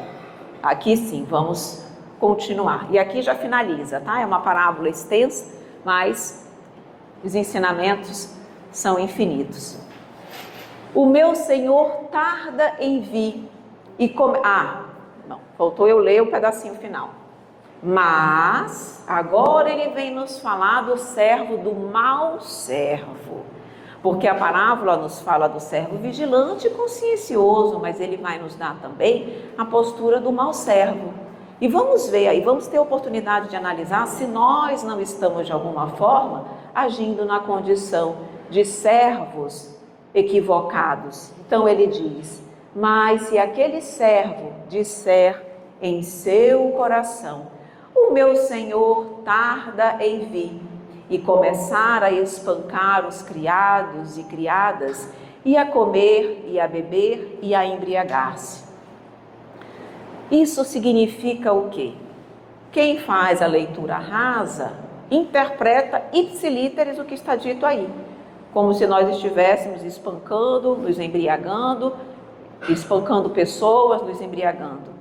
aqui sim, vamos continuar. E aqui já finaliza, tá? É uma parábola extensa, mas os ensinamentos são infinitos. O meu Senhor tarda em vir e não, faltou eu ler o pedacinho final. Mas agora ele vem nos falar do servo, do mau servo. Porque a parábola nos fala do servo vigilante e consciencioso, mas ele vai nos dar também a postura do mau servo. E vamos ver aí, vamos ter a oportunidade de analisar se nós não estamos de alguma forma agindo na condição de servos equivocados. Então ele diz: mas se aquele servo disser em seu coração, o meu Senhor tarda em vir, e começar a espancar os criados e criadas, e a comer, e a beber, e a embriagar-se. Isso significa o quê? Quem faz a leitura rasa, interpreta ipsilíteres o que está dito aí, como se nós estivéssemos espancando, nos embriagando, espancando pessoas, nos embriagando.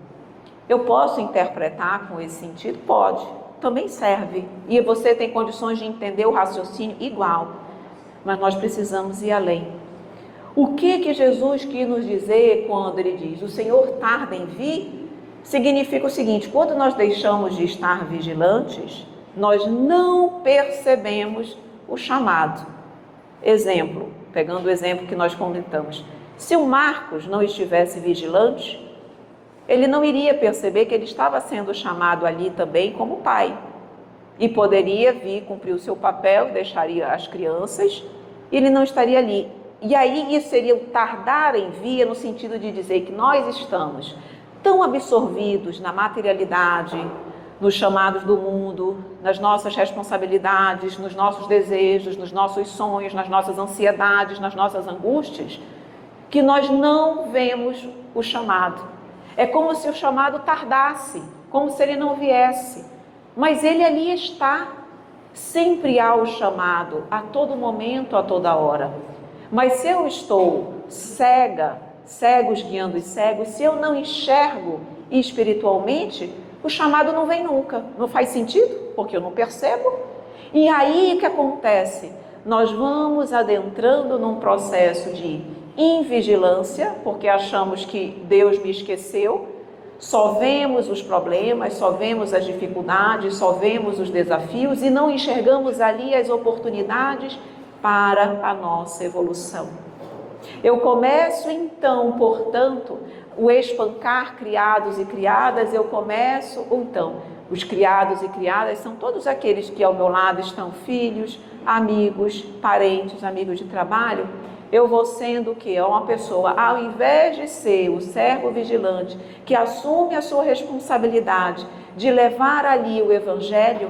Eu posso interpretar com esse sentido? Pode, também serve. E você tem condições de entender o raciocínio igual. Mas nós precisamos ir além. O que Jesus quis nos dizer quando ele diz: o Senhor tarda em vir? Significa o seguinte: quando nós deixamos de estar vigilantes, nós não percebemos o chamado. Exemplo, pegando o exemplo que nós comentamos. Se o Marcos não estivesse vigilante, ele não iria perceber que ele estava sendo chamado ali também como pai. E poderia vir cumprir o seu papel, deixaria as crianças, e ele não estaria ali. E aí isso seria o tardar em vir, no sentido de dizer que nós estamos tão absorvidos na materialidade, nos chamados do mundo, nas nossas responsabilidades, nos nossos desejos, nos nossos sonhos, nas nossas ansiedades, nas nossas angústias, que nós não vemos o chamado. É como se o chamado tardasse, como se ele não viesse. Mas ele ali está. Sempre há o chamado, a todo momento, a toda hora. Mas se eu estou cegos guiando os cegos, se eu não enxergo espiritualmente, o chamado não vem nunca. Não faz sentido, porque eu não percebo. E aí o que acontece? Nós vamos adentrando num processo de invigilância, porque achamos que Deus me esqueceu, só vemos os problemas, só vemos as dificuldades, só vemos os desafios e não enxergamos ali as oportunidades para a nossa evolução. Eu começo então, portanto, o espancar criados e criadas, os criados e criadas são todos aqueles que ao meu lado estão filhos, amigos, parentes, amigos de trabalho. Eu vou sendo o quê? Uma pessoa, ao invés de ser o servo vigilante, que assume a sua responsabilidade de levar ali o Evangelho,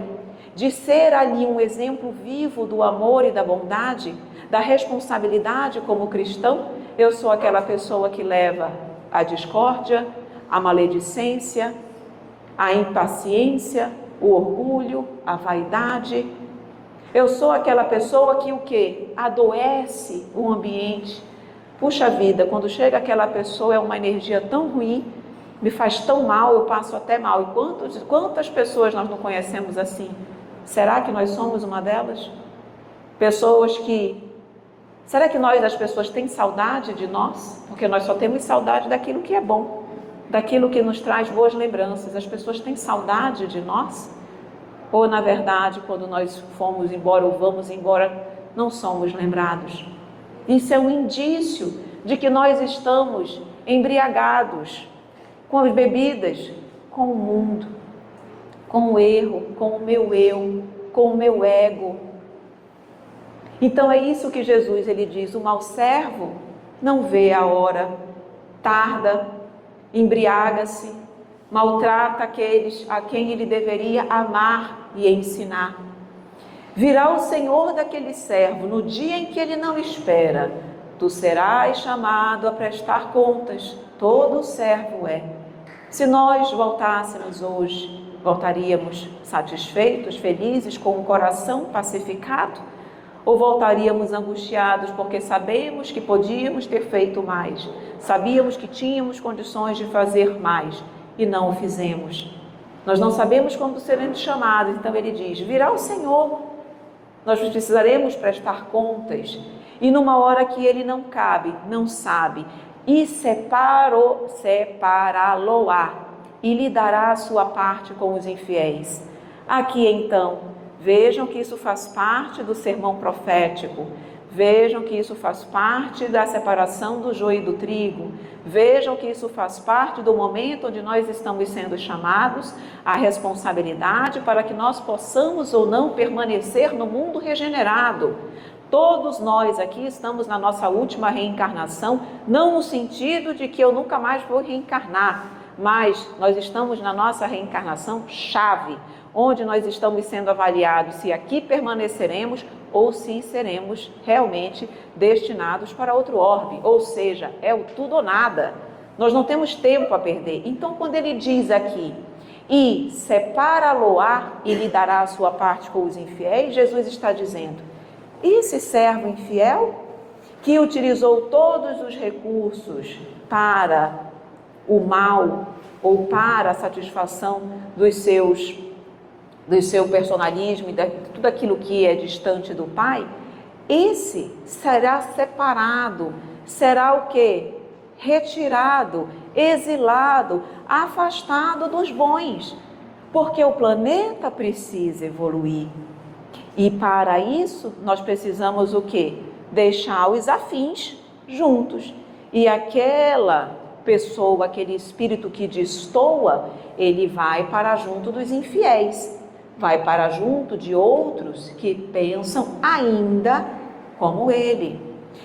de ser ali um exemplo vivo do amor e da bondade, da responsabilidade como cristão, eu sou aquela pessoa que leva a discórdia, a maledicência, a impaciência, o orgulho, a vaidade. Eu sou aquela pessoa que o quê? Adoece o ambiente. Puxa vida, quando chega aquela pessoa é uma energia tão ruim, me faz tão mal, eu passo até mal. E quantas pessoas nós não conhecemos assim? Será que nós somos uma delas? Pessoas que... Será que as pessoas têm saudade de nós? Porque nós só temos saudade daquilo que é bom, daquilo que nos traz boas lembranças. As pessoas têm saudade de nós? Ou, na verdade, quando nós fomos embora ou vamos embora, não somos lembrados? Isso é um indício de que nós estamos embriagados com as bebidas, com o mundo, com o erro, com o meu eu, com o meu ego. Então é isso que Jesus ele diz: o mau servo não vê a hora, tarda, embriaga-se, maltrata aqueles a quem ele deveria amar e ensinar. Virá o Senhor daquele servo no dia em que ele não espera. Tu serás chamado a prestar contas. Todo servo é. Se nós voltássemos hoje, voltaríamos satisfeitos, felizes, com o coração pacificado? Ou voltaríamos angustiados porque sabemos que podíamos ter feito mais, sabíamos que tínhamos condições de fazer mais e não o fizemos? Nós não sabemos quando seremos chamados, então ele diz: virá o Senhor, nós precisaremos prestar contas, e numa hora que ele não cabe, não sabe, e separá-lo-á, e lhe dará a sua parte com os infiéis. Aqui então, vejam que isso faz parte do sermão profético, vejam que isso faz parte da separação do joio e do trigo, vejam que isso faz parte do momento onde nós estamos sendo chamados à responsabilidade para que nós possamos ou não permanecer no mundo regenerado. Todos nós aqui estamos na nossa última reencarnação, não no sentido de que eu nunca mais vou reencarnar, mas nós estamos na nossa reencarnação chave, onde nós estamos sendo avaliados se aqui permaneceremos ou se seremos realmente destinados para outro orbe, ou seja, é o tudo ou nada. Nós não temos tempo a perder. Então, quando ele diz aqui, e separa-lo-á e lhe dará a sua parte com os infiéis, Jesus está dizendo: esse servo infiel, que utilizou todos os recursos para o mal ou para a satisfação do seu personalismo e de tudo aquilo que é distante do Pai, esse será separado, será o quê? Retirado, exilado, afastado dos bons, porque o planeta precisa evoluir. E para isso nós precisamos o quê? Deixar os afins juntos. E aquela pessoa, aquele espírito que destoa, ele vai para junto dos infiéis, vai para junto de outros que pensam ainda como ele.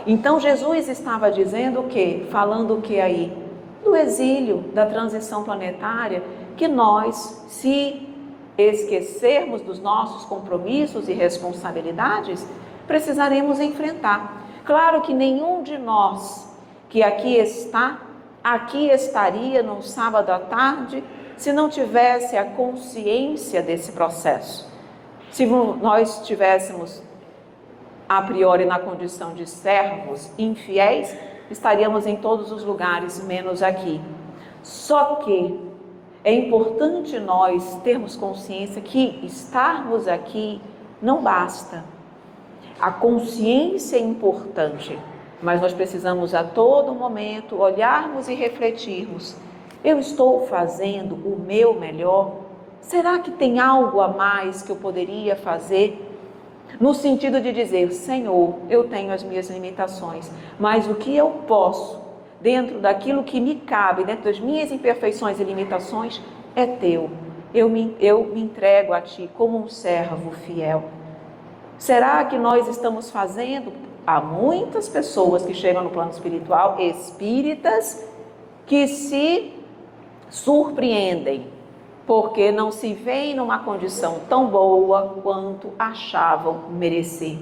Então Jesus estava dizendo o quê? Falando o quê aí? Do exílio, da transição planetária, que nós, se esquecermos dos nossos compromissos e responsabilidades, precisaremos enfrentar. Claro que nenhum de nós que aqui estaria num sábado à tarde se não tivesse a consciência desse processo. Se nós estivéssemos a priori na condição de servos infiéis, estaríamos em todos os lugares, menos aqui. Só que é importante nós termos consciência que estarmos aqui não basta. A consciência é importante, mas nós precisamos a todo momento olharmos e refletirmos. Eu estou fazendo o meu melhor? Será que tem algo a mais que eu poderia fazer? No sentido de dizer: Senhor, eu tenho as minhas limitações, mas o que eu posso, dentro daquilo que me cabe, dentro das minhas imperfeições e limitações, é teu. Eu me entrego a ti como um servo fiel. Será que nós estamos fazendo? Há muitas pessoas que chegam no plano espiritual, espíritas, que se surpreendem, porque não se veem numa condição tão boa quanto achavam merecer.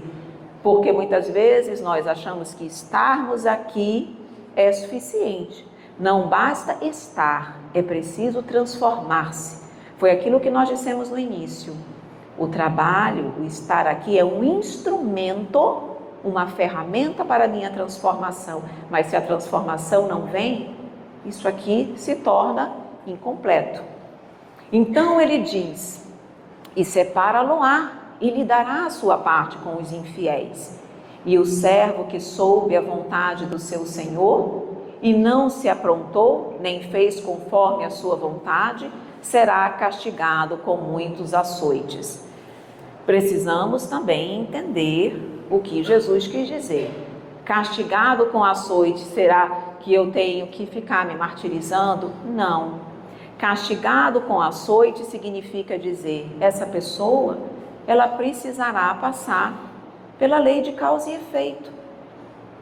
Porque muitas vezes nós achamos que estarmos aqui é suficiente. Não basta estar, é preciso transformar-se. Foi aquilo que nós dissemos no início. O trabalho, o estar aqui é um instrumento, uma ferramenta para a minha transformação. Mas se a transformação não vem, isso aqui se torna incompleto. Então ele diz: e separa-lo-á e lhe dará a sua parte com os infiéis. E o servo que soube a vontade do seu senhor e não se aprontou, nem fez conforme a sua vontade, será castigado com muitos açoites. Precisamos também entender o que Jesus quis dizer. Castigado com açoite, será que eu tenho que ficar me martirizando? Não. Castigado com açoite significa dizer, essa pessoa, ela precisará passar pela lei de causa e efeito.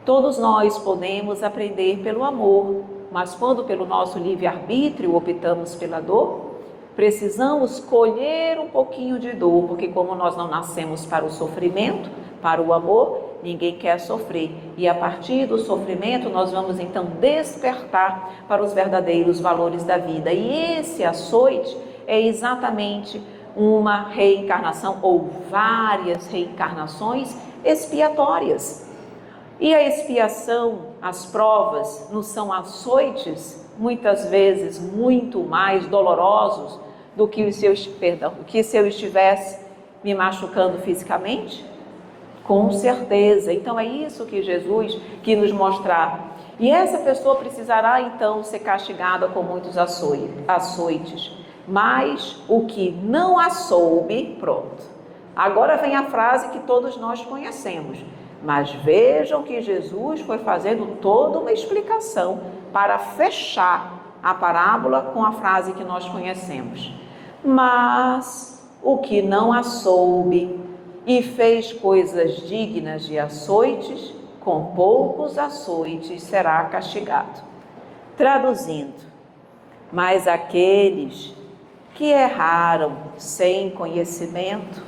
Todos nós podemos aprender pelo amor, mas quando pelo nosso livre-arbítrio optamos pela dor, precisamos colher um pouquinho de dor, porque como nós não nascemos para o sofrimento, para o amor, ninguém quer sofrer. E a partir do sofrimento nós vamos então despertar para os verdadeiros valores da vida. E esse açoite é exatamente uma reencarnação ou várias reencarnações expiatórias. E a expiação, as provas, nos são açoites, muitas vezes muito mais dolorosos do que se eu estivesse me machucando fisicamente? Com certeza. Então é isso que Jesus quis nos mostrar. E essa pessoa precisará então ser castigada com muitos açoites. Mas o que não a soube, pronto. Agora vem a frase que todos nós conhecemos. Mas vejam que Jesus foi fazendo toda uma explicação para fechar a parábola com a frase que nós conhecemos. Mas o que não a soube e fez coisas dignas de açoites, com poucos açoites será castigado. Traduzindo, mas aqueles que erraram sem conhecimento,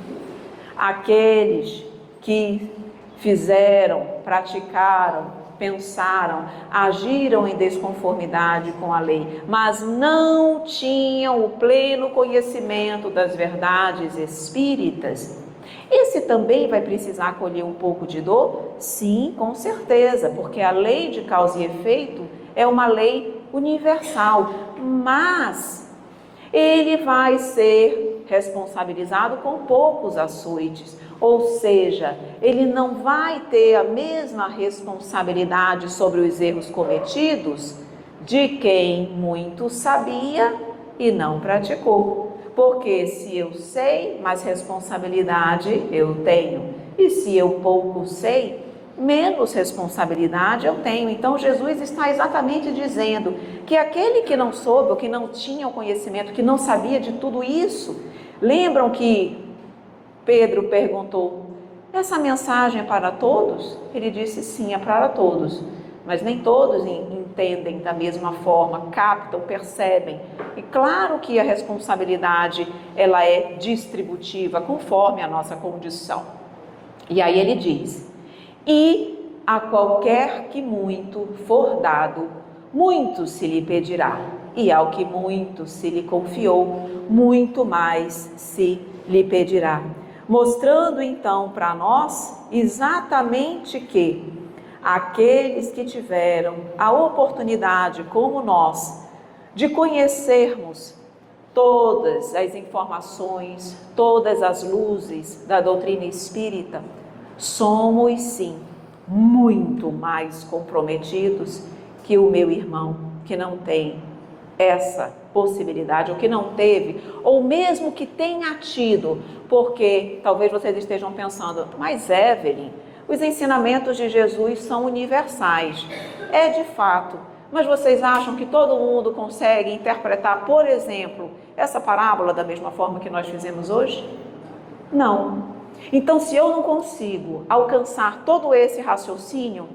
aqueles que fizeram, praticaram, pensaram, agiram em desconformidade com a lei, mas não tinham o pleno conhecimento das verdades espíritas, esse também vai precisar colher um pouco de dor? Sim, com certeza, porque a lei de causa e efeito é uma lei universal, mas ele vai ser responsabilizado com poucos açoites, ou seja, ele não vai ter a mesma responsabilidade sobre os erros cometidos de quem muito sabia e não praticou. Porque se eu sei, mais responsabilidade eu tenho. E se eu pouco sei, menos responsabilidade eu tenho. Então Jesus está exatamente dizendo que aquele que não soube, ou que não tinha o conhecimento, que não sabia de tudo isso, lembram que Pedro perguntou, essa mensagem é para todos? Ele disse sim, é para todos. Mas nem todos entendem da mesma forma, captam, percebem. E claro que a responsabilidade ela é distributiva conforme a nossa condição. E aí ele diz, e a qualquer que muito for dado, muito se lhe pedirá. E ao que muito se lhe confiou, muito mais se lhe pedirá. Mostrando então para nós exatamente que aqueles que tiveram a oportunidade, como nós, de conhecermos todas as informações, todas as luzes da doutrina espírita, somos sim muito mais comprometidos que o meu irmão que não tem essa possibilidade, ou que não teve, ou mesmo que tenha tido, porque talvez vocês estejam pensando, mas Evelyn, os ensinamentos de Jesus são universais. É de fato, mas vocês acham que todo mundo consegue interpretar, por exemplo, essa parábola da mesma forma que nós fizemos hoje? Não. Então, se eu não consigo alcançar todo esse raciocínio,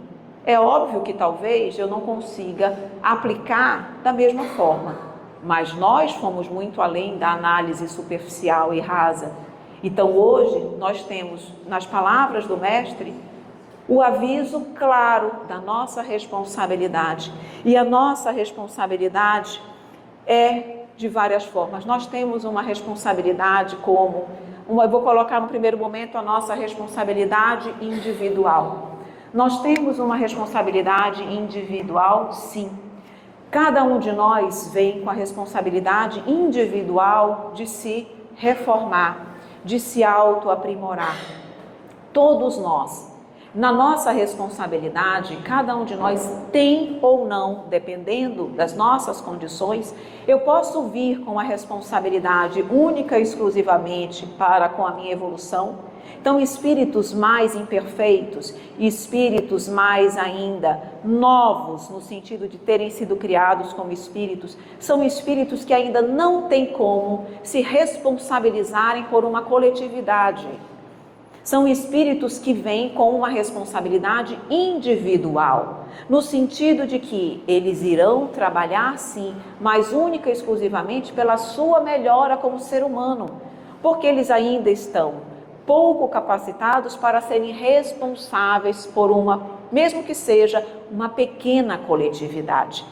é óbvio que talvez eu não consiga aplicar da mesma forma. Mas nós fomos muito além da análise superficial e rasa. Então hoje nós temos nas palavras do Mestre o aviso claro da nossa responsabilidade. E a nossa responsabilidade é de várias formas. Nós temos uma responsabilidade eu vou colocar no primeiro momento a nossa responsabilidade individual. Nós temos uma responsabilidade individual, sim. Cada um de nós vem com a responsabilidade individual de se reformar, de se autoaprimorar. Todos nós. Na nossa responsabilidade, cada um de nós tem ou não, dependendo das nossas condições, eu posso vir com a responsabilidade única e exclusivamente para com a minha evolução. Então, espíritos mais imperfeitos, espíritos mais ainda novos, no sentido de terem sido criados como espíritos, são espíritos que ainda não têm como se responsabilizarem por uma coletividade. São espíritos que vêm com uma responsabilidade individual, no sentido de que eles irão trabalhar sim, mas única e exclusivamente pela sua melhora como ser humano, porque eles ainda estão pouco capacitados para serem responsáveis por mesmo que seja uma pequena coletividade.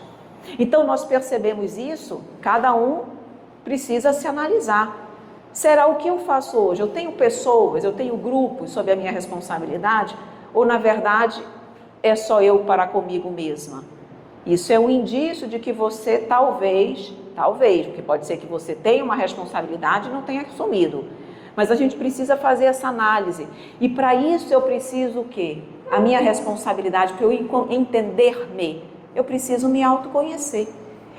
Então nós percebemos isso, cada um precisa se analisar. Será o que eu faço hoje? Eu tenho pessoas, eu tenho grupos sob a minha responsabilidade? Ou na verdade é só eu para comigo mesma? Isso é um indício de que você talvez, porque pode ser que você tenha uma responsabilidade e não tenha assumido. Mas a gente precisa fazer essa análise. E para isso eu preciso o quê? A minha responsabilidade, para eu entender-me, eu preciso me autoconhecer.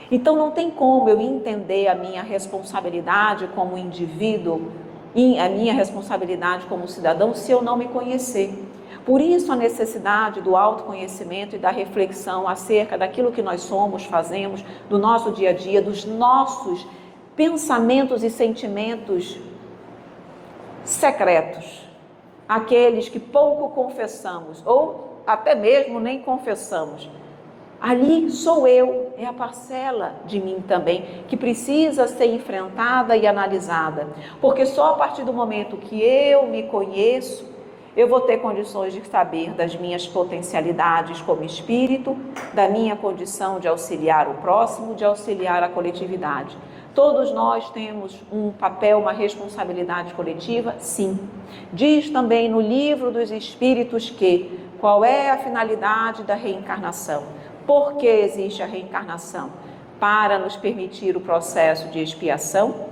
Então não tem como eu entender a minha responsabilidade como indivíduo e a minha responsabilidade como cidadão se eu não me conhecer. Por isso a necessidade do autoconhecimento e da reflexão acerca daquilo que nós somos, fazemos, do nosso dia a dia, dos nossos pensamentos e sentimentos secretos, aqueles que pouco confessamos ou até mesmo nem confessamos. Ali sou eu, é a parcela de mim também que precisa ser enfrentada e analisada, porque só a partir do momento que eu me conheço, eu vou ter condições de saber das minhas potencialidades como espírito, da minha condição de auxiliar o próximo, de auxiliar a coletividade. Todos nós temos um papel, uma responsabilidade coletiva? Sim. Diz também no livro dos Espíritos que qual é a finalidade da reencarnação? Por que existe a reencarnação? Para nos permitir o processo de expiação,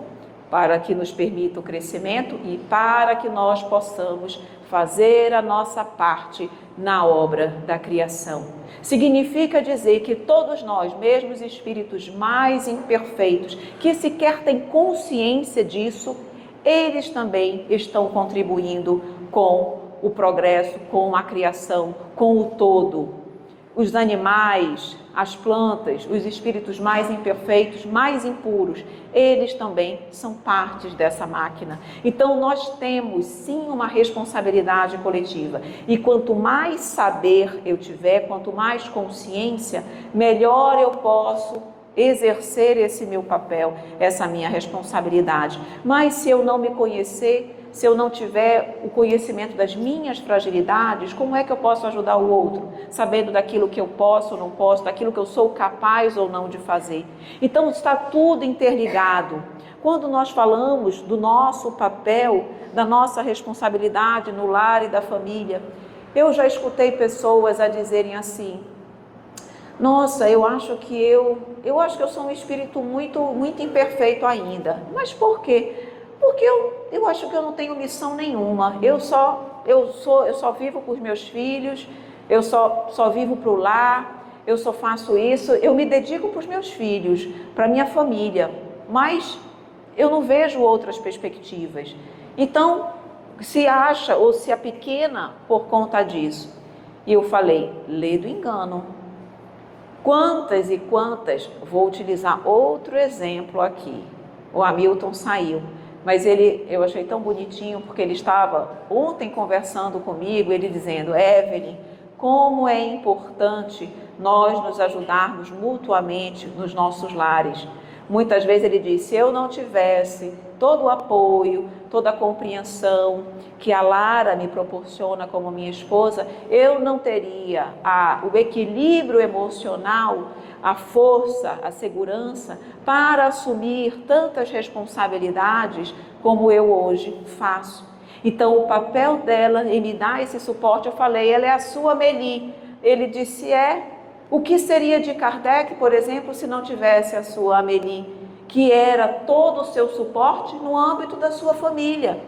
para que nos permita o crescimento e para que nós possamos fazer a nossa parte na obra da criação. Significa dizer que todos nós, mesmo os espíritos mais imperfeitos, que sequer têm consciência disso, eles também estão contribuindo com o progresso, com a criação, com o todo. Os animais, as plantas, os espíritos mais imperfeitos, mais impuros, eles também são partes dessa máquina. Então nós temos sim uma responsabilidade coletiva. E quanto mais saber eu tiver, quanto mais consciência, melhor eu posso exercer esse meu papel, essa minha responsabilidade. Mas se eu não me conhecer, se eu não tiver o conhecimento das minhas fragilidades, como é que eu posso ajudar o outro? Sabendo daquilo que eu posso ou não posso, daquilo que eu sou capaz ou não de fazer. Então está tudo interligado. Quando nós falamos do nosso papel, da nossa responsabilidade no lar e da família, eu já escutei pessoas a dizerem assim: nossa, eu acho que eu sou um espírito muito imperfeito ainda. Mas por quê? Porque eu acho que eu não tenho missão nenhuma. Eu só vivo para os meus filhos, eu só vivo para o lar, eu só faço isso, eu me dedico para os meus filhos, para a minha família, mas eu não vejo outras perspectivas. Então, se acha ou se apequena por conta disso. E eu falei, lê do engano. Quantas e quantas, vou utilizar outro exemplo aqui. O Hamilton saiu. Mas eu achei tão bonitinho, porque ele estava ontem conversando comigo, ele dizendo: Evelyn, como é importante nós nos ajudarmos mutuamente nos nossos lares. Muitas vezes ele disse: se eu não tivesse todo o apoio, toda a compreensão que a Lara me proporciona como minha esposa, eu não teria o equilíbrio emocional, a força, a segurança para assumir tantas responsabilidades como eu hoje faço. Então o papel dela em me dar esse suporte, eu falei, ela é a sua Amélie. Ele disse, o que seria de Kardec, por exemplo, se não tivesse a sua Amélie, que era todo o seu suporte no âmbito da sua família.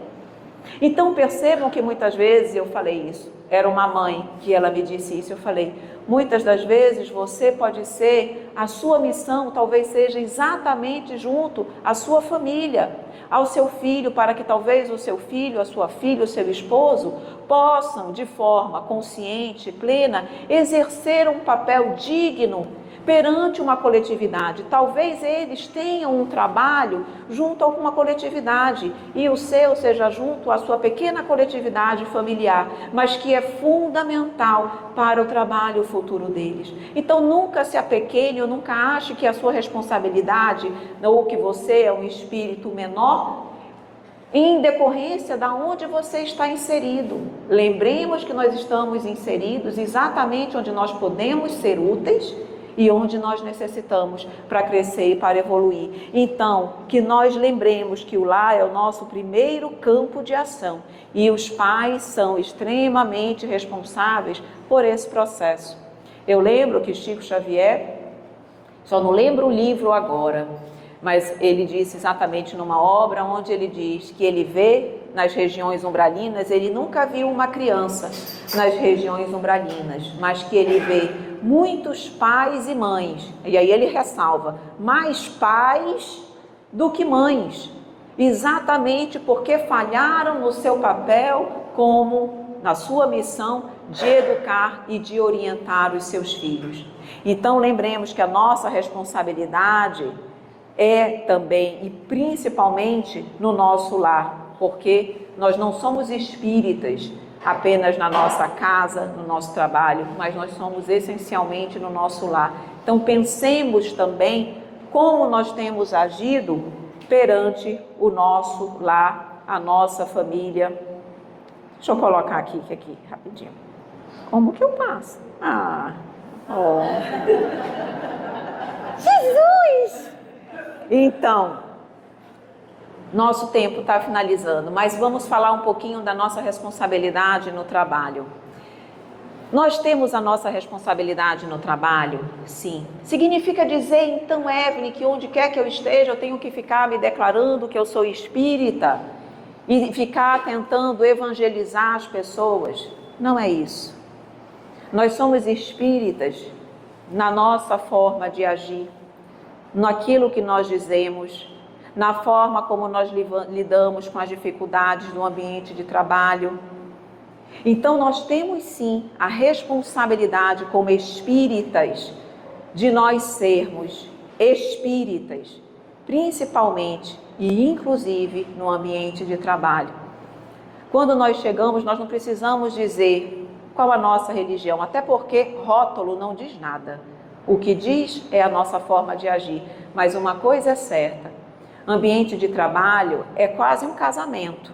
Então percebam que muitas vezes eu falei isso, era uma mãe que ela me disse isso, eu falei, muitas das vezes você pode ser, a sua missão talvez seja exatamente junto à sua família, ao seu filho, para que talvez o seu filho, a sua filha, o seu esposo possam de forma consciente, plena, exercer um papel digno perante uma coletividade. Talvez eles tenham um trabalho junto a alguma coletividade e o seu seja junto à sua pequena coletividade familiar, mas que é fundamental para o trabalho futuro deles. Então nunca se apequene ou nunca ache que a sua responsabilidade ou que você é um espírito menor em decorrência da onde você está inserido. Lembremos que nós estamos inseridos exatamente onde nós podemos ser úteis e onde nós necessitamos para crescer e para evoluir. Então, que nós lembremos que o lar é o nosso primeiro campo de ação e os pais são extremamente responsáveis por esse processo. Eu lembro que Chico Xavier, só não lembro o livro agora, mas ele disse exatamente numa obra onde ele diz que ele vê nas regiões umbralinas, ele nunca viu uma criança nas regiões umbralinas, mas que ele vê muitos pais e mães, e aí ele ressalva, mais pais do que mães, exatamente porque falharam no seu papel como na sua missão de educar e de orientar os seus filhos. Então lembremos que a nossa responsabilidade é também e principalmente no nosso lar, porque nós não somos espíritas apenas na nossa casa, no nosso trabalho, mas nós somos essencialmente no nosso lar. Então pensemos também como nós temos agido perante o nosso lar, a nossa família. Deixa eu colocar aqui rapidinho. Como que eu passo? Jesus! Então, nosso tempo está finalizando, mas vamos falar um pouquinho da nossa responsabilidade no trabalho. Nós temos a nossa responsabilidade no trabalho? Sim. Significa dizer, então, Evelyn, que onde quer que eu esteja, eu tenho que ficar me declarando que eu sou espírita e ficar tentando evangelizar as pessoas? Não é isso. Nós somos espíritas na nossa forma de agir, naquilo que nós dizemos, na forma como nós lidamos com as dificuldades no ambiente de trabalho. Então nós temos sim a responsabilidade como espíritas de nós sermos espíritas, principalmente e inclusive no ambiente de trabalho. Quando nós chegamos, nós não precisamos dizer qual a nossa religião, até porque rótulo não diz nada. O que diz é a nossa forma de agir. Mas uma coisa é certa, ambiente de trabalho é quase um casamento,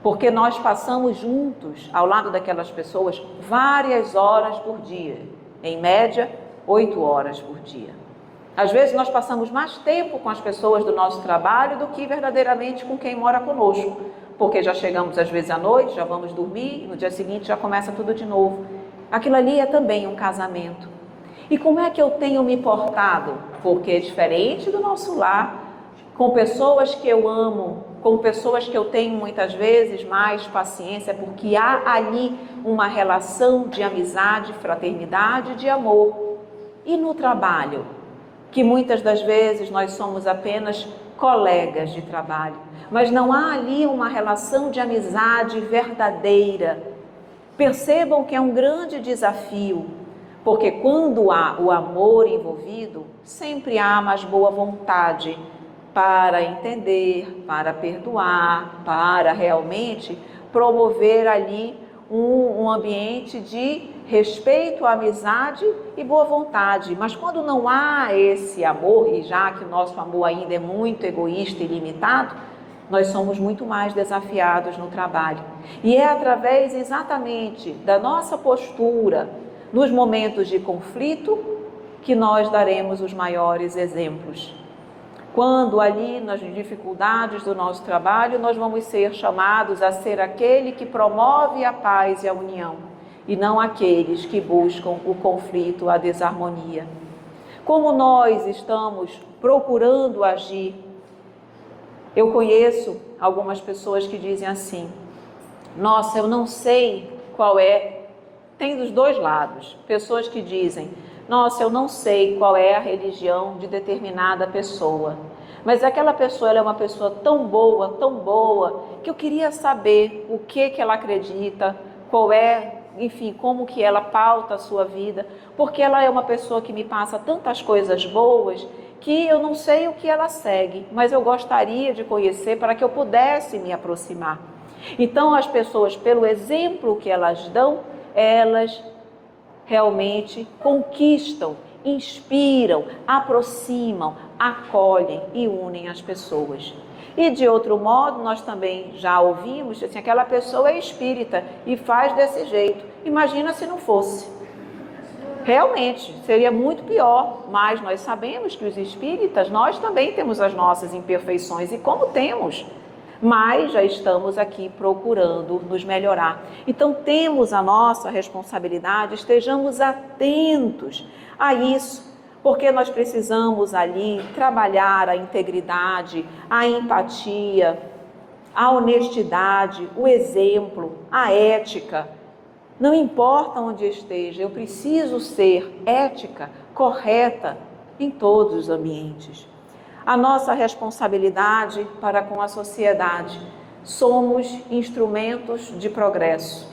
porque nós passamos juntos, ao lado daquelas pessoas, várias horas por dia, em média, 8 horas por dia. Às vezes nós passamos mais tempo com as pessoas do nosso trabalho do que verdadeiramente com quem mora conosco, porque já chegamos às vezes à noite, já vamos dormir, no dia seguinte já começa tudo de novo. Aquilo ali é também um casamento. E como é que eu tenho me portado? Porque é diferente do nosso lar, com pessoas que eu amo, com pessoas que eu tenho muitas vezes mais paciência, porque há ali uma relação de amizade, fraternidade, de amor. E no trabalho, que muitas das vezes nós somos apenas colegas de trabalho, mas não há ali uma relação de amizade verdadeira. Percebam que é um grande desafio, porque quando há o amor envolvido, sempre há mais boa vontade para entender, para perdoar, para realmente promover ali um ambiente de respeito, amizade e boa vontade. Mas quando não há esse amor, e já que o nosso amor ainda é muito egoísta e limitado, nós somos muito mais desafiados no trabalho. E é através exatamente da nossa postura, nos momentos de conflito, que nós daremos os maiores exemplos. Quando ali nas dificuldades do nosso trabalho, nós vamos ser chamados a ser aquele que promove a paz e a união, e não aqueles que buscam o conflito, a desarmonia. Como nós estamos procurando agir? Eu conheço algumas pessoas que dizem assim, nossa, eu não sei qual é. Tem dos dois lados, pessoas que dizem, nossa, eu não sei qual é a religião de determinada pessoa, mas aquela pessoa ela é uma pessoa tão boa, que eu queria saber o que ela acredita, qual é enfim, como que ela pauta a sua vida, porque ela é uma pessoa que me passa tantas coisas boas que eu não sei o que ela segue, mas eu gostaria de conhecer para que eu pudesse me aproximar. Então, as pessoas, pelo exemplo que elas dão, elas realmente conquistam, inspiram, aproximam, acolhem e unem as pessoas. E de outro modo, nós também já ouvimos assim, aquela pessoa é espírita e faz desse jeito. Imagina se não fosse. Realmente, seria muito pior, mas nós sabemos que os espíritas, nós também temos as nossas imperfeições, e como temos, mas já estamos aqui procurando nos melhorar. Então temos a nossa responsabilidade, estejamos atentos a isso, porque nós precisamos ali trabalhar a integridade, a empatia, a honestidade, o exemplo, a ética. Não importa onde esteja, eu preciso ser ética, correta em todos os ambientes. A nossa responsabilidade para com a sociedade, somos instrumentos de progresso.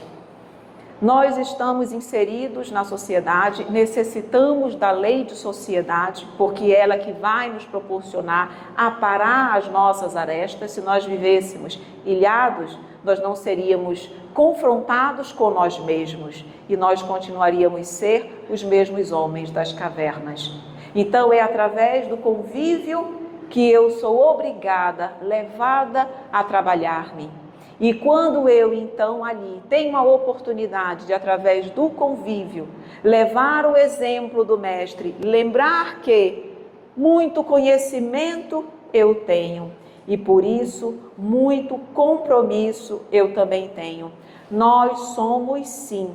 Nós estamos inseridos na sociedade, necessitamos da lei de sociedade, porque é ela que vai nos proporcionar aparar as nossas arestas. Se nós vivêssemos ilhados, nós não seríamos confrontados com nós mesmos e nós continuaríamos ser os mesmos homens das cavernas. Então é através do convívio que eu sou obrigada, levada a trabalhar-me. E quando eu, então, ali tenho a oportunidade de, através do convívio, levar o exemplo do Mestre, lembrar que muito conhecimento eu tenho e, por isso, muito compromisso eu também tenho. Nós somos sim,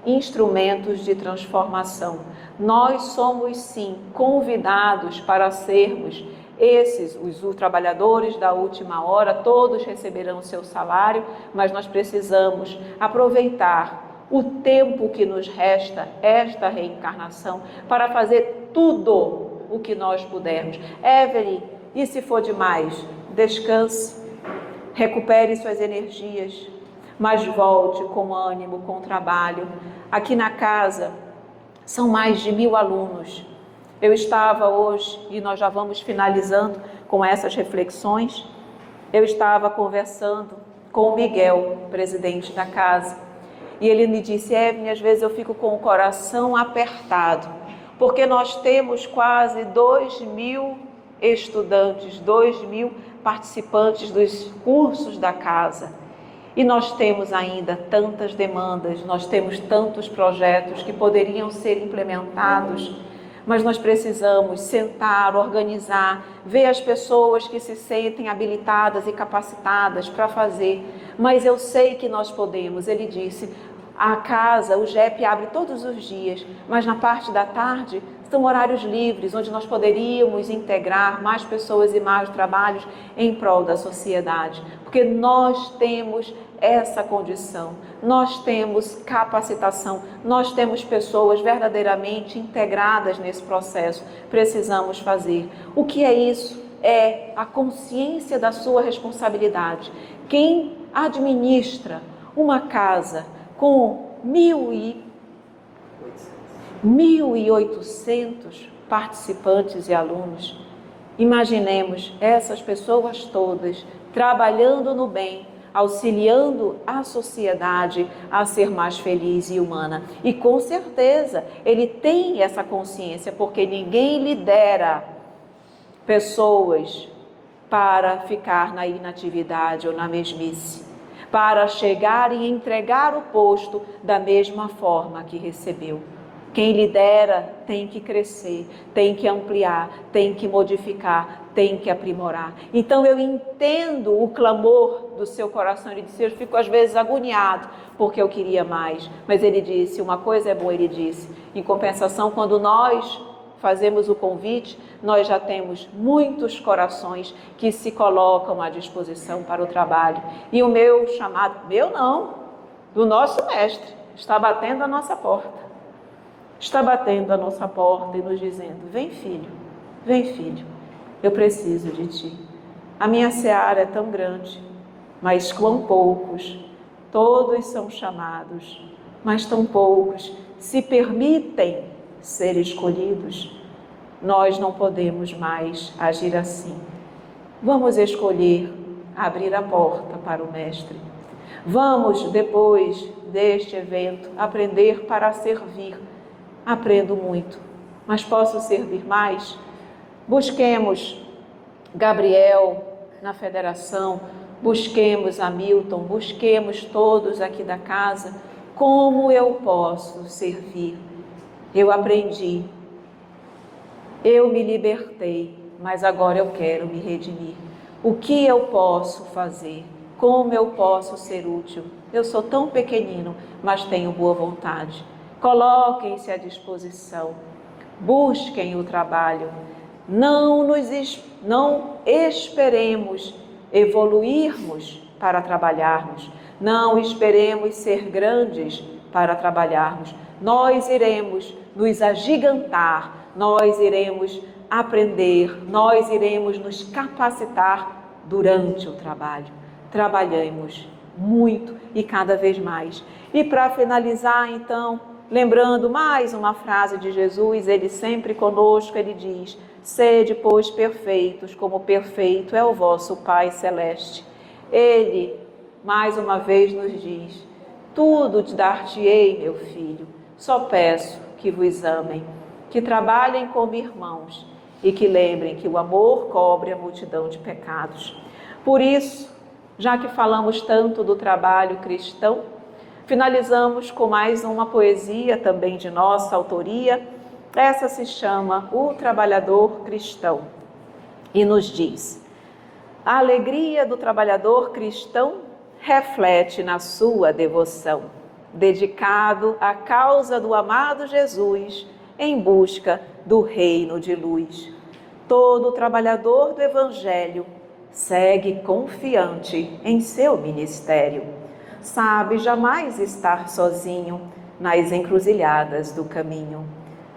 instrumentos de transformação. Nós somos sim convidados para sermos esses, os trabalhadores da última hora, todos receberão seu salário, mas nós precisamos aproveitar o tempo que nos resta, esta reencarnação, para fazer tudo o que nós pudermos. Evelyn, e se for demais, descanse, recupere suas energias, mas volte com ânimo, com trabalho. Aqui na casa são mais de 1000 alunos. Eu estava hoje, e nós já vamos finalizando com essas reflexões, eu estava conversando com o Miguel, presidente da casa, e ele me disse: Evelyn, às vezes eu fico com o coração apertado, porque nós temos quase 2000 estudantes, 2000 participantes dos cursos da casa, e nós temos ainda tantas demandas, nós temos tantos projetos que poderiam ser implementados, mas nós precisamos sentar, organizar, ver as pessoas que se sentem habilitadas e capacitadas para fazer. Mas eu sei que nós podemos. Ele disse, a casa, o JEP abre todos os dias, mas na parte da tarde são horários livres, onde nós poderíamos integrar mais pessoas e mais trabalhos em prol da sociedade, porque nós temos essa condição, nós temos capacitação, nós temos pessoas verdadeiramente integradas nesse processo. Precisamos fazer. O que é isso? É a consciência da sua responsabilidade. Quem administra uma casa com 1.800 participantes e alunos, imaginemos essas pessoas todas trabalhando no bem, auxiliando a sociedade a ser mais feliz e humana. E com certeza ele tem essa consciência, porque ninguém lidera pessoas para ficar na inatividade ou na mesmice, para chegar e entregar o posto da mesma forma que recebeu. Quem lidera tem que crescer, tem que ampliar, tem que modificar, tem que aprimorar. Então eu entendo o clamor do seu coração. Ele disse, eu fico às vezes agoniado, porque eu queria mais. Mas ele disse, uma coisa é boa, ele disse, em compensação, quando nós fazemos o convite, nós já temos muitos corações que se colocam à disposição para o trabalho. E o meu chamado, meu não, do nosso mestre, está batendo a nossa porta. Está batendo a nossa porta e nos dizendo, vem filho, eu preciso de ti. A minha seara é tão grande, mas quão poucos Todos são chamados, mas tão poucos se permitem ser escolhidos. Nós não podemos mais agir assim. Vamos escolher abrir a porta para o Mestre. Vamos, depois deste evento, aprender para servir. Aprendo muito, mas posso servir mais? Busquemos Gabriel na federação, busquemos Hamilton, busquemos todos aqui da casa. Como eu posso servir? Eu aprendi, eu me libertei, mas agora eu quero me redimir. O que eu posso fazer? Como eu posso ser útil? Eu sou tão pequenino, mas tenho boa vontade. Coloquem-se à disposição, busquem o trabalho. Não esperemos evoluirmos para trabalharmos. Não esperemos ser grandes para trabalharmos. Nós iremos nos agigantar, nós iremos aprender, nós iremos nos capacitar durante o trabalho. Trabalhemos muito e cada vez mais. E para finalizar, então, lembrando mais uma frase de Jesus, ele sempre conosco, ele diz: sede, pois, perfeitos, como perfeito é o vosso Pai Celeste. Ele, mais uma vez, nos diz: tudo te dar-te-ei, meu filho, só peço que vos amem, que trabalhem como irmãos e que lembrem que o amor cobre a multidão de pecados. Por isso, já que falamos tanto do trabalho cristão, finalizamos com mais uma poesia também de nossa autoria. Essa se chama O Trabalhador Cristão e nos diz: a alegria do trabalhador cristão reflete na sua devoção, dedicado à causa do amado Jesus, em busca do reino de luz. Todo trabalhador do Evangelho segue confiante em seu ministério. Sabe jamais estar sozinho nas encruzilhadas do caminho.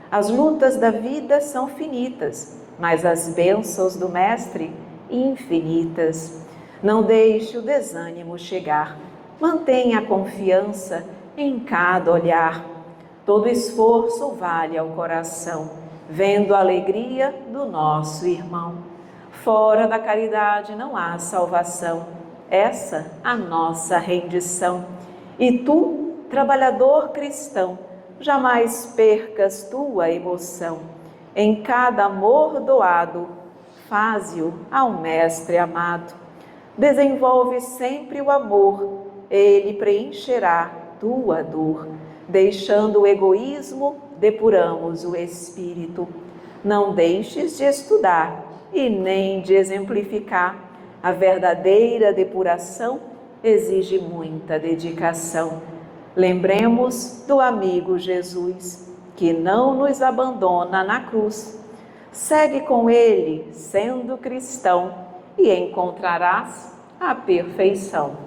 As lutas da vida são finitas, mas as bênçãos do Mestre infinitas. Não deixe o desânimo chegar, mantenha a confiança em cada olhar. Todo esforço vale ao coração, vendo a alegria do nosso irmão. Fora da caridade não há salvação, essa a nossa rendição. E tu, trabalhador cristão, jamais percas tua emoção. Em cada amor doado, faze-o ao Mestre amado. Desenvolve sempre o amor, ele preencherá tua dor. Deixando o egoísmo, depuramos o espírito. Não deixes de estudar e nem de exemplificar. A verdadeira depuração exige muita dedicação. Lembremos do amigo Jesus, que não nos abandona na cruz. Segue com ele, sendo cristão, e encontrarás a perfeição.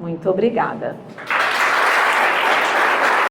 Muito obrigada.